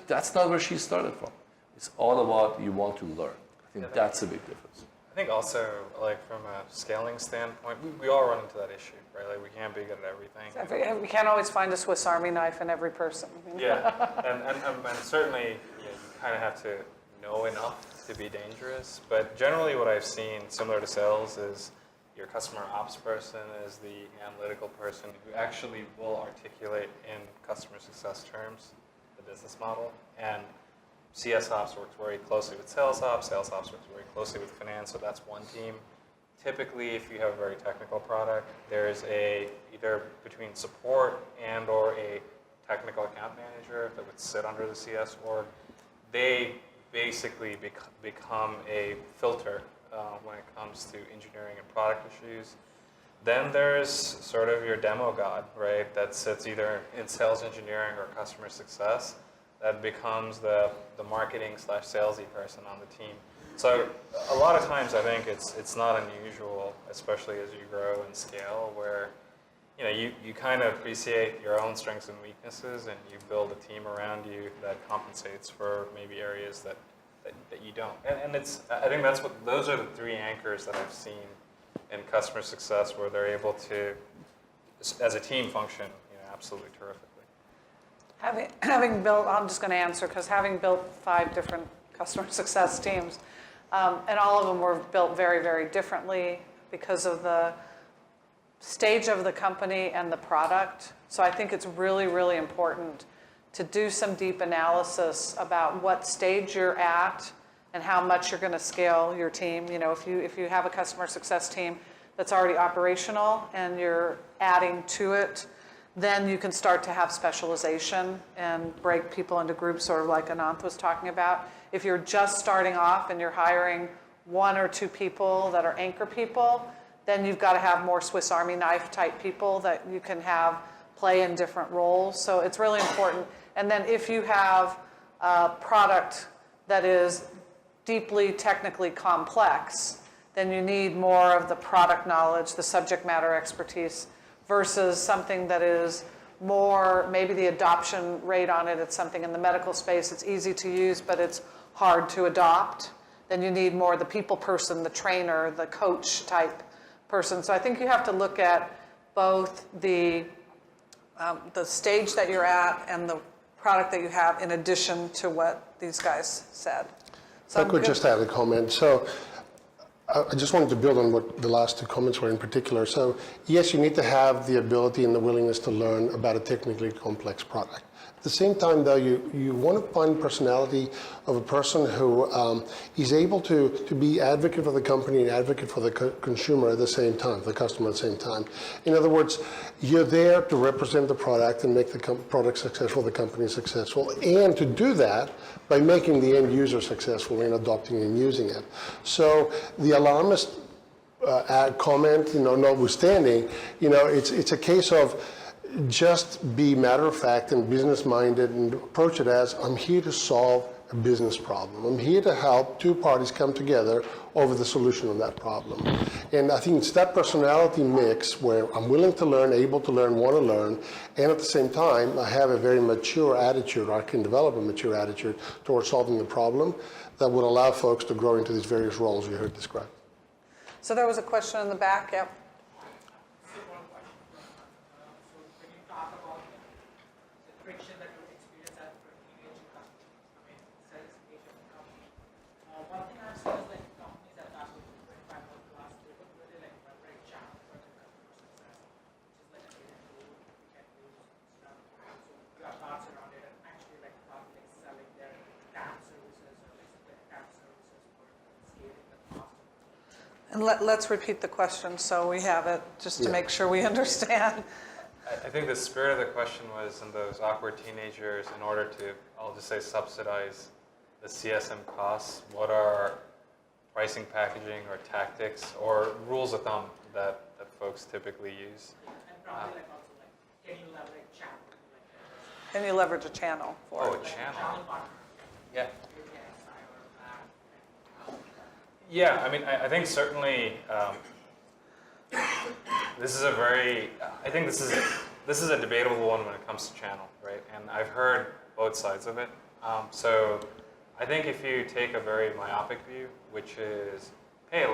that's not where she started from. It's all about you want to learn. I think that's a big difference. I think also, like from a scaling standpoint, we all run into that issue, right? Like we can't be good at everything. We can't always find a Swiss Army knife in every person. Yeah, and certainly you kind of have to know enough to be dangerous. But generally what I've seen, similar to sales, is your customer ops person is the analytical person who actually will articulate in customer success terms the business model. And CS ops works very closely with sales ops works very closely with finance, so that's one team. typically, if you have a very technical product, there's either between support and or a technical account manager that would sit under the CS org. They basically become a filter when it comes to engineering and product issues. Then there's sort of your demo god, right, that sits either in sales engineering or customer success that becomes the marketing / salesy person on the team. So a lot of times I think it's not unusual, especially as you grow and scale, where you kind of appreciate your own strengths and weaknesses, and you build a team around you that compensates for maybe areas that you don't. And I think those are the three anchors that I've seen in customer success, where they're able to, as a team, function absolutely terrifically. Having built, I'm just going to answer, because having built 5 different customer success teams, and all of them were built very, very differently because of the stage of the company and the product. So I think it's really, really important to do some deep analysis about what stage you're at and how much you're going to scale your team. If you have a customer success team that's already operational and you're adding to it, then you can start to have specialization and break people into groups, sort of like Ananth was talking about. If you're just starting off and you're hiring 1 or 2 people that are anchor people, then you've got to have more Swiss Army knife type people that you can have play in different roles. So it's really important. And then if you have a product that is deeply technically complex, then you need more of the product knowledge, the subject matter expertise, versus something that is more, maybe the adoption rate on it, it's something in the medical space, it's easy to use, but it's hard to adopt. Then you need more the people person, the trainer, the coach type person. So I think you have to look at both the stage that you're at and the product that you have, in addition to what these guys said. I could just add a comment. So I just wanted to build on what the last 2 comments were in particular. So yes, you need to have the ability and the willingness to learn about a technically complex product. At the same time, though, you want to find personality of a person who is able to be advocate for the company and advocate for the consumer at the same time, the customer at the same time. In other words, you're there to represent the product and make the product successful, the company successful, and to do that by making the end user successful in adopting and using it. So the alarmist comment, notwithstanding, it's a case of just be matter-of-fact and business-minded and approach it as, I'm here to solve a business problem. I'm here to help 2 parties come together over the solution of that problem. And I think it's that personality mix where I'm willing to learn, able to learn, want to learn, and at the same time, I have a very mature attitude, or I can develop a mature attitude towards solving the problem that would allow folks to grow into these various roles you heard described. So there was a question in the back, yep. And let's repeat the question so we have it, just to make sure we understand. I think the spirit of the question was, in those awkward teenagers, in order to, I'll just say, subsidize the CSM costs, what are pricing, packaging, or tactics, or rules of thumb that folks typically use? And probably also can you leverage channel? Can you leverage a channel for it? Oh, a channel. Channel partner. Yeah. Or Yeah, I mean, I think certainly this is a debatable one when it comes to channel, right? And I've heard both sides of it. So I think if you take a very myopic view, which is, hey,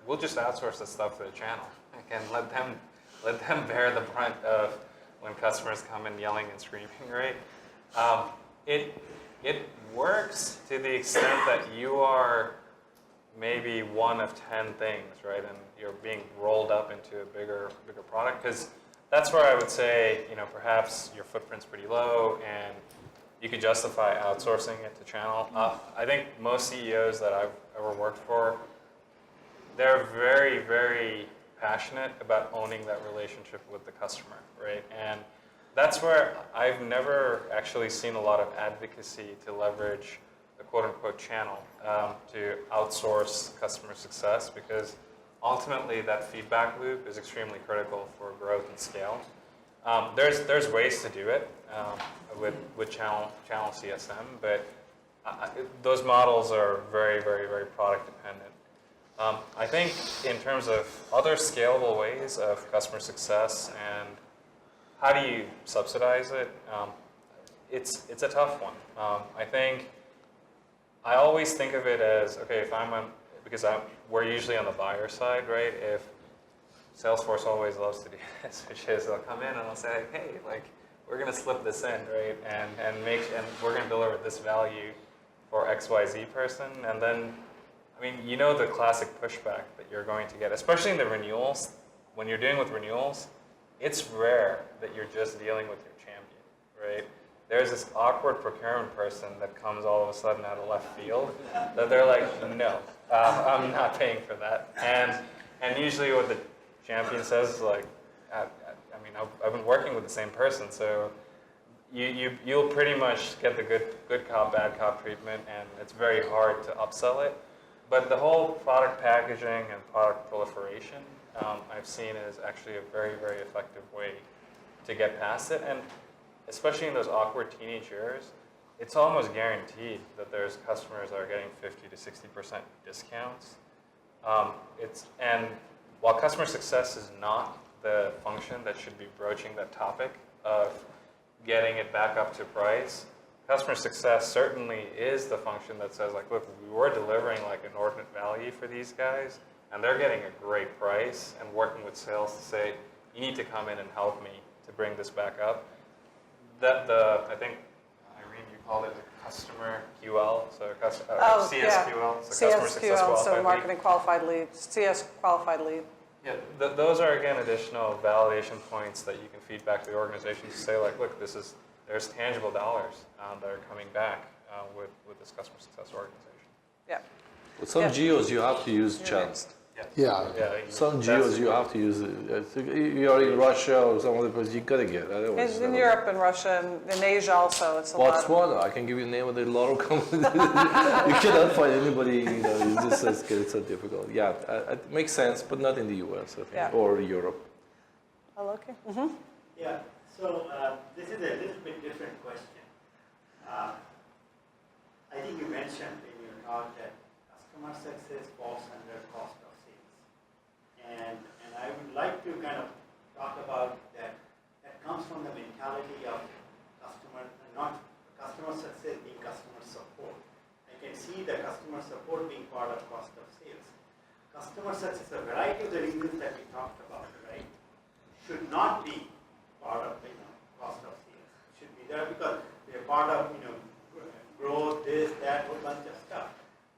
we'll just outsource the stuff to the channel and let them bear the brunt of when customers come in yelling and screaming, right? It works to the extent that you are maybe one of 10 things, right? And you're being rolled up into a bigger product, because that's where I would say, perhaps your footprint's pretty low and you could justify outsourcing it to channel. I think most CEOs that I've ever worked for they're very, very passionate about owning that relationship with the customer, right? And that's where I've never actually seen a lot of advocacy to leverage the quote-unquote channel to outsource customer success, because ultimately that feedback loop is extremely critical for growth and scale. There's ways to do it with channel CSM, but those models are very, very, very product dependent. I think in terms of other scalable ways of customer success and how do you subsidize it, it's a tough one. I think I always think of it as, okay, if we're usually on the buyer side, right? If Salesforce always loves to do this, which is they'll come in and they'll say, hey, like, we're going to slip this in, right? And we're going to deliver this value for XYZ person. And then, I mean, you know the classic pushback that you're going to get, especially in the renewals. When you're dealing with renewals, it's rare that you're just dealing with your champion, right? There's this awkward procurement person that comes all of a sudden out of left field that they're like, no, I'm not paying for that. And usually what the champion says is like, I've been working with the same person, so you'll pretty much get the good cop, bad cop treatment, and it's very hard to upsell it. But the whole product packaging and product proliferation, I've seen is actually a very, very effective way to get past it. And especially in those awkward teenage years, it's almost guaranteed that there's customers that are getting 50 to 60% discounts. And while customer success is not the function that should be broaching that topic of getting it back up to price, customer success certainly is the function that says, like, look, we're delivering like inordinate value for these guys, and they're getting a great price, and working with sales to say, you need to come in and help me to bring this back up. I think, Irene, you called it the customer QL, so CSQL, so customer success CSQL, qualified so lead. marketing qualified lead, CS qualified lead. Yeah, those are, again, additional validation points that you can feed back to the organization to say, like, look, there's tangible dollars that are coming back with this customer success organization. Yeah. With some geos, you have to use channels. Yeah. Some geos, you have to use it. You're in Russia or some other place, you gotta get. Otherwise, In Europe and Russia and in Asia also, it's a lot. Botswana, I can give you the name of the lotto company. You cannot find anybody, it's so difficult. Yeah, it makes sense, but not in the US, I think, Yeah. or Europe. Oh, okay. Mm-hmm. Yeah, so this is a little bit different question. I think you mentioned in your talk that customer success falls under cost of sales. And I would like to kind of talk about that. That comes from the mentality of not customer success being customer support. I can see the customer support being part of cost of sales. Customer success, a variety of the reasons that we talked about, right, should not be part of cost of sales. Should be there because they're part of growth, this, that, whole bunch of stuff.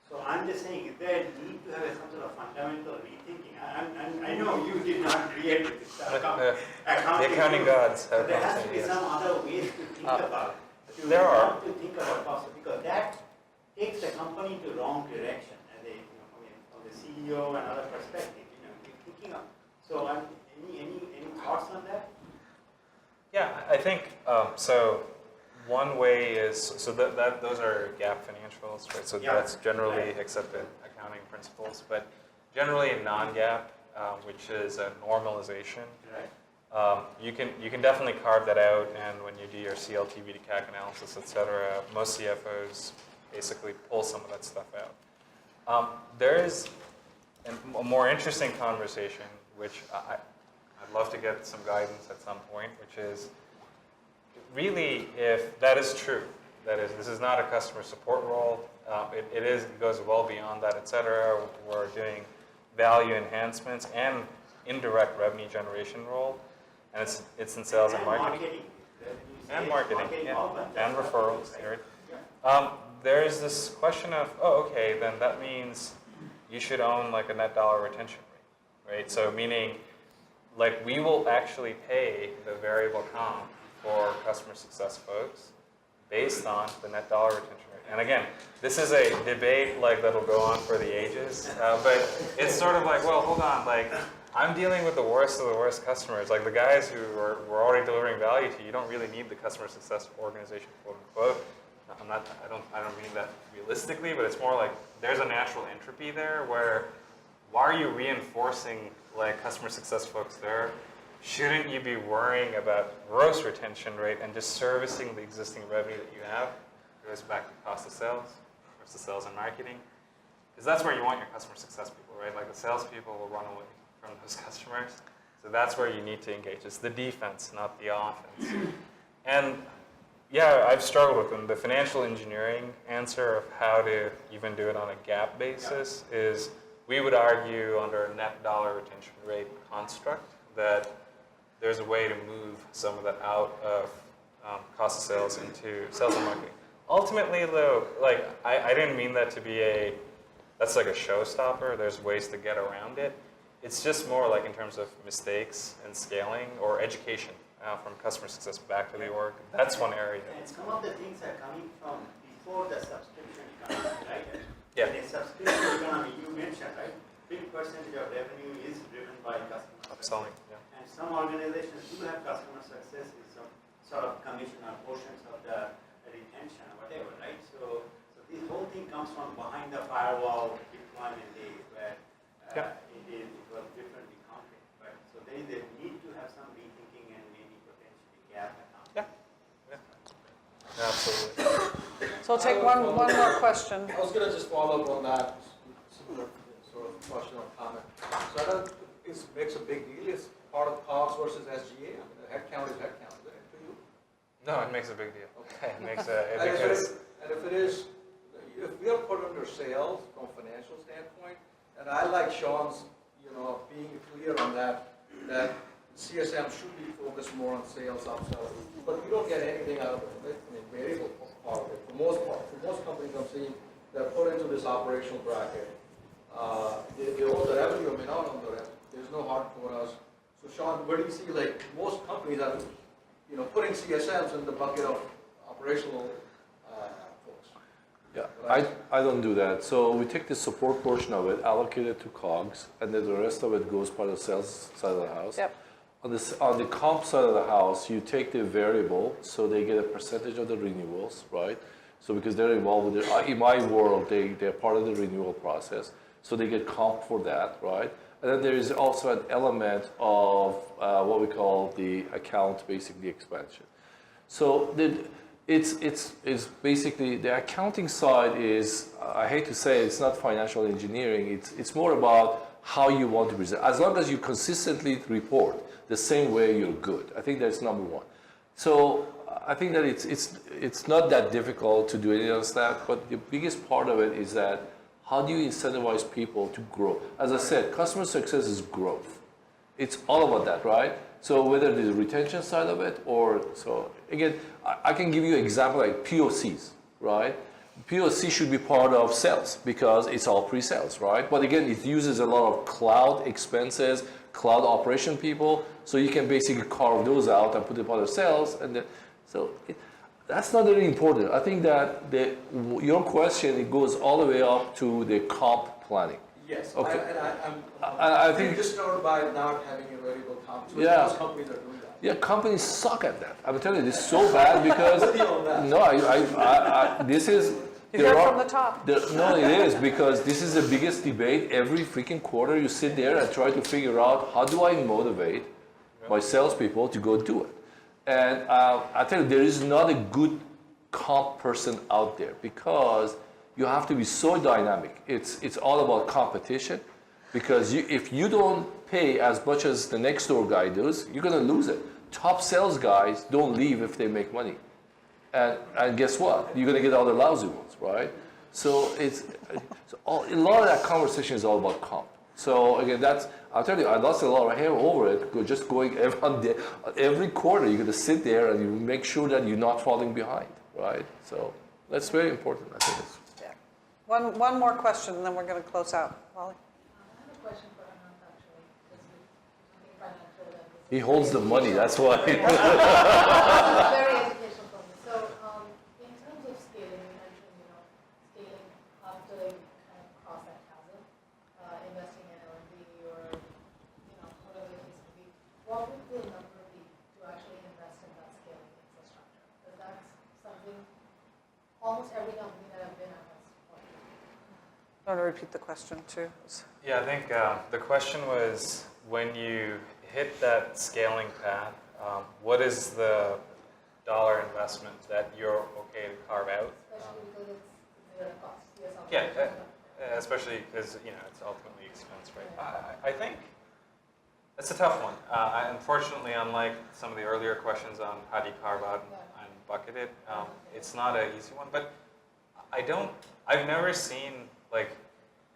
So I'm just saying, is there a need to have some sort of fundamental rethinking? I know you did not create this The accounting gods have there has to be yes. some other ways to think about it. There are. To think about cost, because that takes the company to wrong direction, as from the CEO and other perspective. You're thinking of. So, any thoughts on that? Yeah, I think so. One way is that those are GAAP financials, right? So that's generally accepted accounting principles, but generally in non-GAAP, which is a normalization, you can definitely carve that out. And when you do your CLTV to CAC analysis, etc., most CFOs basically pull some of that stuff out. There is a more interesting conversation, which I'd love to get some guidance at some point, which is really, if that is true, that is, this is not a customer support role. It goes well beyond that, etc. We're doing value enhancements and indirect revenue generation role, and it's in sales and marketing. And marketing, yeah, and referrals. Right? There's this question of, okay, then that means you should own like a net dollar retention rate, right? So meaning, like, we will actually pay the variable comp for customer success folks based on the net dollar retention rate. And again, this is a debate like that'll go on for the ages, but it's sort of like, well, hold on, like I'm dealing with the worst of the worst customers, like the guys who were already delivering value to you. You don't really need the customer success organization, quote unquote. I don't mean that realistically, but it's more like there's a natural entropy there where why are you reinforcing like customer success folks there? Shouldn't you be worrying about gross retention rate and just servicing the existing revenue that you have? It goes back to cost of sales versus sales and marketing. Because that's where you want your customer success people, right? Like the salespeople will run away from those customers. So that's where you need to engage. It's the defense, not the offense. And yeah, I've struggled with them. The financial engineering answer of how to even do it on a GAAP basis is we would argue under a net dollar retention rate construct that there's a way to move some of that out of cost of sales into sales and marketing. Ultimately, though, like I didn't mean that to be that's like a showstopper. There's ways to get around it. It's just more like in terms of mistakes and scaling or education from customer success back to the org. That's one area. And some of the things are coming from before the subscription economy, right? Yeah. The subscription economy, you mentioned, right? Big percentage of revenue is driven by customer success. Upselling, yeah. And some organizations do have customer success with some sort of commission or portions of the retention or whatever, right? So this whole thing comes from behind the firewall deployment days where it was differently counted. But so there is a need to have some rethinking and maybe potentially gap accounting. Yeah. Absolutely. So we'll take one more question. I was going to just follow up on that, similar sort of question or comment. So I don't think it makes a big deal. It's part of COGS versus SGA. I mean, the headcount is headcount, isn't it, to you? No, it makes a big deal. Okay. It makes a And because if it is, if we are put under sales from a financial standpoint, and I like Sean's, being clear on that CSM should be focused more on sales, upsell, but we don't get anything out of it. I mean, variable part of it. For most companies I'm seeing, they're put into this operational bracket. They own the revenue or may not own the revenue. There's no hard quotas. So Sean, where do you see like most companies are, putting CSMs in the bucket of operational folks? Yeah, I don't do that. So we take the support portion of it, allocate it to COGS, and then the rest of it goes part of the sales side of the house. Yep. On the comp side of the house, you take the variable, so they get a percentage of the renewals, right? So because they're involved with it, in my world, they're part of the renewal process, so they get comp for that, right? And then there is also an element of what we call the account, basically expansion. So it's basically the accounting side is, I hate to say it's not financial engineering, it's more about how you want to present. As long as you consistently report the same way, you're good. I think that's number one. So I think that it's not that difficult to do any of that, but the biggest part of it is that how do you incentivize people to grow? As I said, customer success is growth. It's all about that, right? So whether the retention side of it or, so again, I can give you an example like POCs, right? POC should be part of sales because it's all pre-sales, right? But again, it uses a lot of cloud expenses, cloud operation people, so you can basically carve those out and put it part of sales. And then, that's not really important. I think that your question, it goes all the way up to the comp planning. Yes, Okay. I I think disturbed by not having a variable comp. So Yeah. most companies are doing that. Yeah, companies suck at that. I'm telling you, this is so bad because this is. You hear it from the top. No, it is because this is the biggest debate every freaking quarter. You sit there and try to figure out how do I motivate my salespeople to go do it. And I tell you, there is not a good comp person out there because you have to be so dynamic. It's all about competition because if you don't pay as much as the next door guy does, you're going to lose it. Top sales guys don't leave if they make money. And guess what? You're going to get all the lousy ones, right? So a lot of that conversation is all about comp. So again, I'll tell you, I lost a lot of hair over it. Just going every quarter, you're going to sit there and you make sure that you're not falling behind, right? So that's very important, I think. Yeah. One more question, and then we're going to close out. Wally? I have a question for Anant, actually. This is something financial. And this He holds the money, that's why. is very educational for me. So, in terms of scaling, you mentioned, Want to repeat the question too? Yeah, I think the question was, when you hit that scaling path, what is the dollar investment that you're okay to carve out? Especially because it's zero cost. Yes, Yeah, especially because it's ultimately expense, right? I think it's a tough one. Unfortunately, unlike some of the earlier questions on how do you carve out and bucket it, it's not an easy one. But I've never seen, like,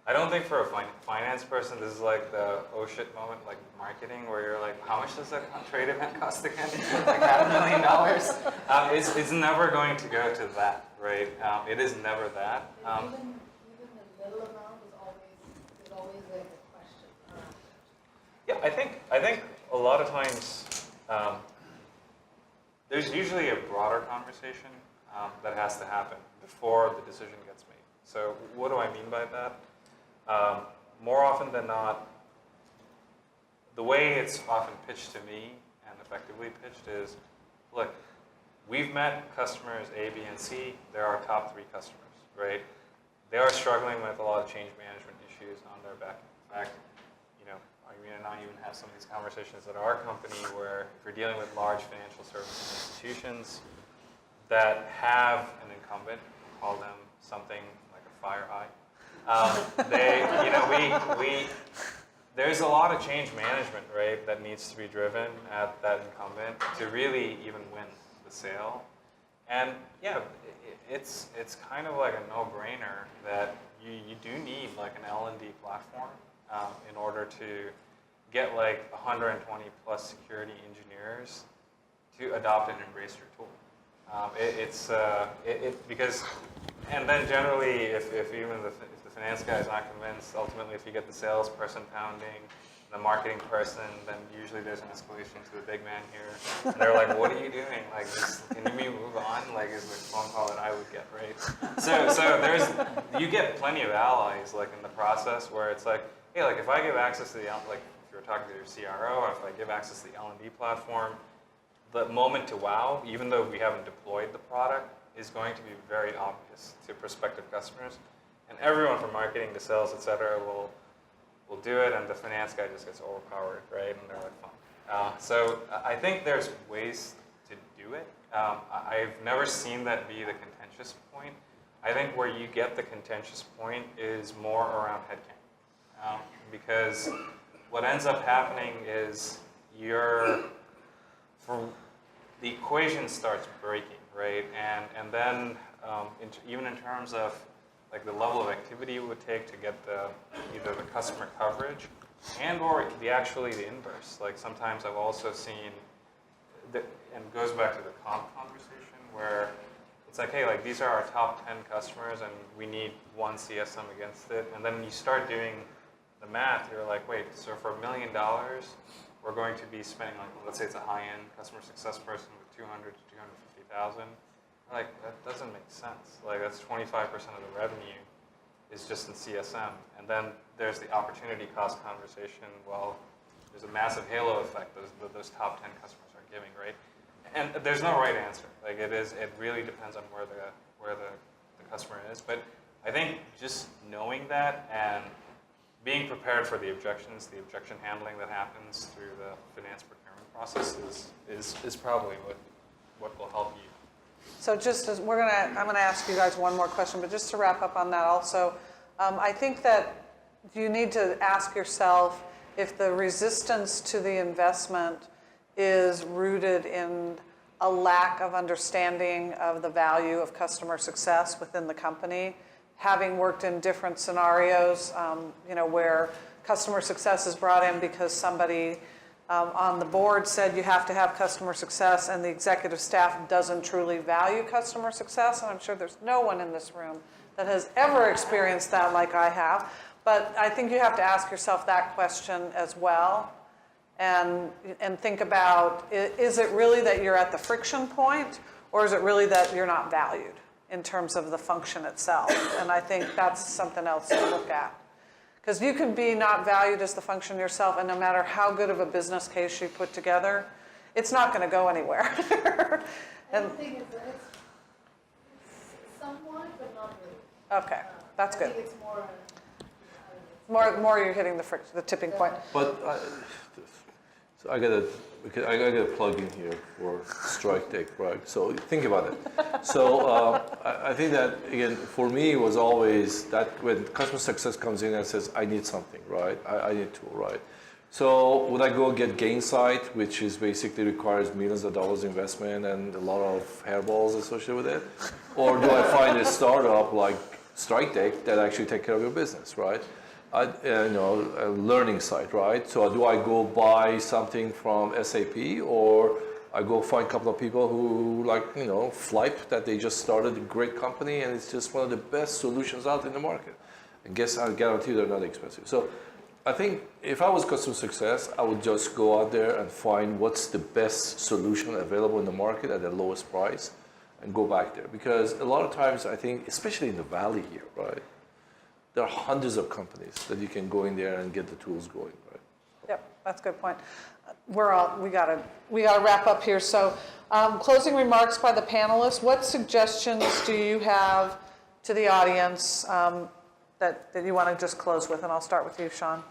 I don't think for a finance person this is like the oh shit moment, like marketing, where you're like, how much does that trade event cost again? Like $500,000? It's never going to go to that, right? It is never that. Even the little amount is always like a question around. Yeah, I think a lot of times there's usually a broader conversation that has to happen before the decision gets made. So what do I mean by that? More often than not, the way it's often pitched to me and effectively pitched is, look, we've met customers A, B, and C. They're our top 3 customers, right? They are struggling with a lot of change management issues on their back. In fact, Irene and I even have some of these conversations at our company where if you're dealing with large financial services institutions that have an incumbent, call them something like a fire eye. There's a lot of change management, right, that needs to be driven at that incumbent to really even win the sale. And yeah, it's kind of like a no-brainer that you do need like an L&D platform in order to get like 120 plus security engineers to adopt and embrace your tool. Because, and then generally, if even if the finance guy is not convinced, ultimately if you get the salesperson pounding, the marketing person, then usually there's an escalation to the big man here. And they're like, what are you doing? Like, can you move on? Like, is the phone call that I would get, right? So you get plenty of allies, like in the process where it's like, hey, like if I give access to the, like if you're talking to your CRO, or if I give access to the L&D platform, the moment to wow, even though we haven't deployed the product, is going to be very obvious to prospective customers. And everyone from marketing to sales, et cetera, will do it, and the finance guy just gets overpowered, right? And they're like, fine. So I think there's ways to do it. I've never seen that be the contentious point. I think where you get the contentious point is more around headcount. Because what ends up happening is the equation starts breaking, right? And then even in terms of like the level of activity it would take to get either the customer coverage and or the inverse. Like sometimes I've also seen, and it goes back to the comp conversation where it's like, hey, like these are our top 10 customers and we need one CSM against it. And then you start doing the math, you're like, wait, so for $1 million, we're going to be spending, like, let's say it's a high-end customer success person with 200 to 250,000. Like, that doesn't make sense. Like, that's 25% of the revenue is just in CSM. And then there's the opportunity cost conversation. Well, there's a massive halo effect those top 10 customers are giving, right? And there's no right answer. Like, it really depends on where the customer is. But I think just knowing that and being prepared for the objections, the objection handling that happens through the finance procurement process is probably what will help you. So just as I'm gonna ask you guys one more question, but just to wrap up on that also, I think that you need to ask yourself if the resistance to the investment is rooted in a lack of understanding of the value of customer success within the company. Having worked in different scenarios, where customer success is brought in because somebody on the board said you have to have customer success and the executive staff doesn't truly value customer success. And I'm sure there's no one in this room that has ever experienced that like I have. But I think you have to ask yourself that question as well and think about, is it really that you're at the friction point, or is it really that you're not valued in terms of the function itself? And I think that's something else to look at. Because you can be not valued as the function yourself, and no matter how good of a business case you put together, it's not going to go anywhere. I don't think it's somewhat, but not really. Okay, that's good. I think it's more More you're hitting the tipping point. But so I got a plug in here for Strike Tech, right? So think about it. So I think that again for me it was always that when customer success comes in and says I need something, right? I need a tool, right? So would I go get Gainsight, which is basically requires millions of dollars investment and a lot of hairballs associated with it, or do I find a startup like Strike Tech that actually take care of your business, right? A learning site, right? So do I go buy something from SAP, or I go find a couple of people who Flipe, that they just started a great company and it's just one of the best solutions out in the market. And I guarantee they're not expensive. So I think if I was customer success, I would just go out there and find what's the best solution available in the market at the lowest price and go back there. Because a lot of times I think, especially in the Valley here, right? There are hundreds of companies that you can go in there and get the tools going, right? Yep, that's a good point. We gotta wrap up here. So, closing remarks by the panelists. What suggestions do you have to the audience that you want to just close with? And I'll start with you, Sean.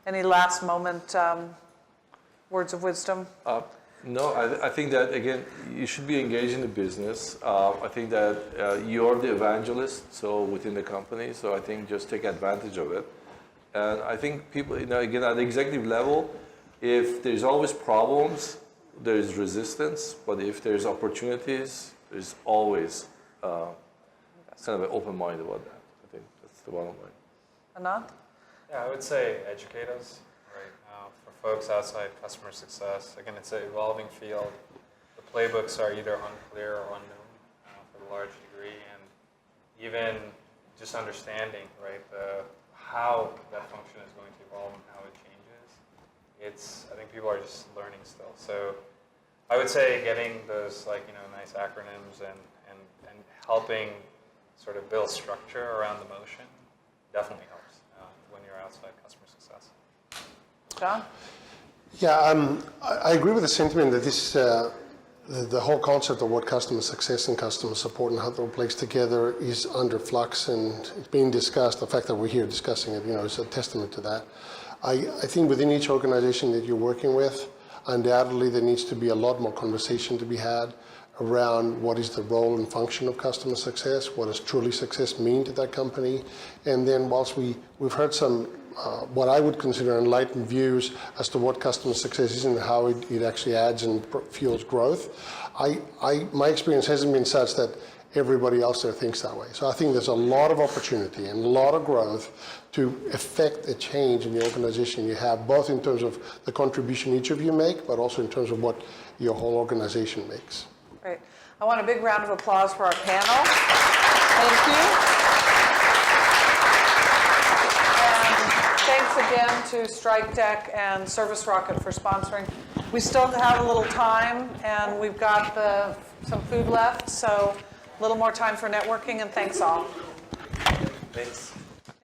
Any last moment words of wisdom? No, I think that, again, you should be engaged in the business. I think that you're the evangelist, so within the company, so I think just take advantage of it. And I think people, again, at the executive level, if there's always problems, there's resistance, but if there's opportunities, there's always kind of an open mind about that. I think that's the bottom line. Anand? Yeah, I would say educate us. For folks outside customer success, again, it's an evolving field. The playbooks are either unclear or unknown for a large degree, and even just understanding, right, how that function is going to evolve and how it changes. I think people are just learning still. So I would say getting those nice acronyms and helping sort of build structure around the motion definitely helps when you're outside customer success. John? Yeah, I agree with the sentiment that this, the whole concept of what customer success and customer support and how it all plays together is under flux and it's being discussed. The fact that we're here discussing it, is a testament to that. I think within each organization that you're working with, undoubtedly there needs to be a lot more conversation to be had around what is the role and function of customer success, what does truly success mean to that company, and then whilst we've heard some what I would consider enlightened views as to what customer success is and how it actually adds and fuels growth, my experience hasn't been such that everybody else there thinks that way. So I think there's a lot of opportunity and a lot of growth to affect a change in the organization you have, both in terms of the contribution each of you make, but also in terms of what your whole organization makes. Great. I want a big round of applause for our panel. Thank you. Thanks again to Strike Tech and Service Rocket for sponsoring. We still have a little time, and we've got some food left, so a little more time for networking, and thanks all. Thanks.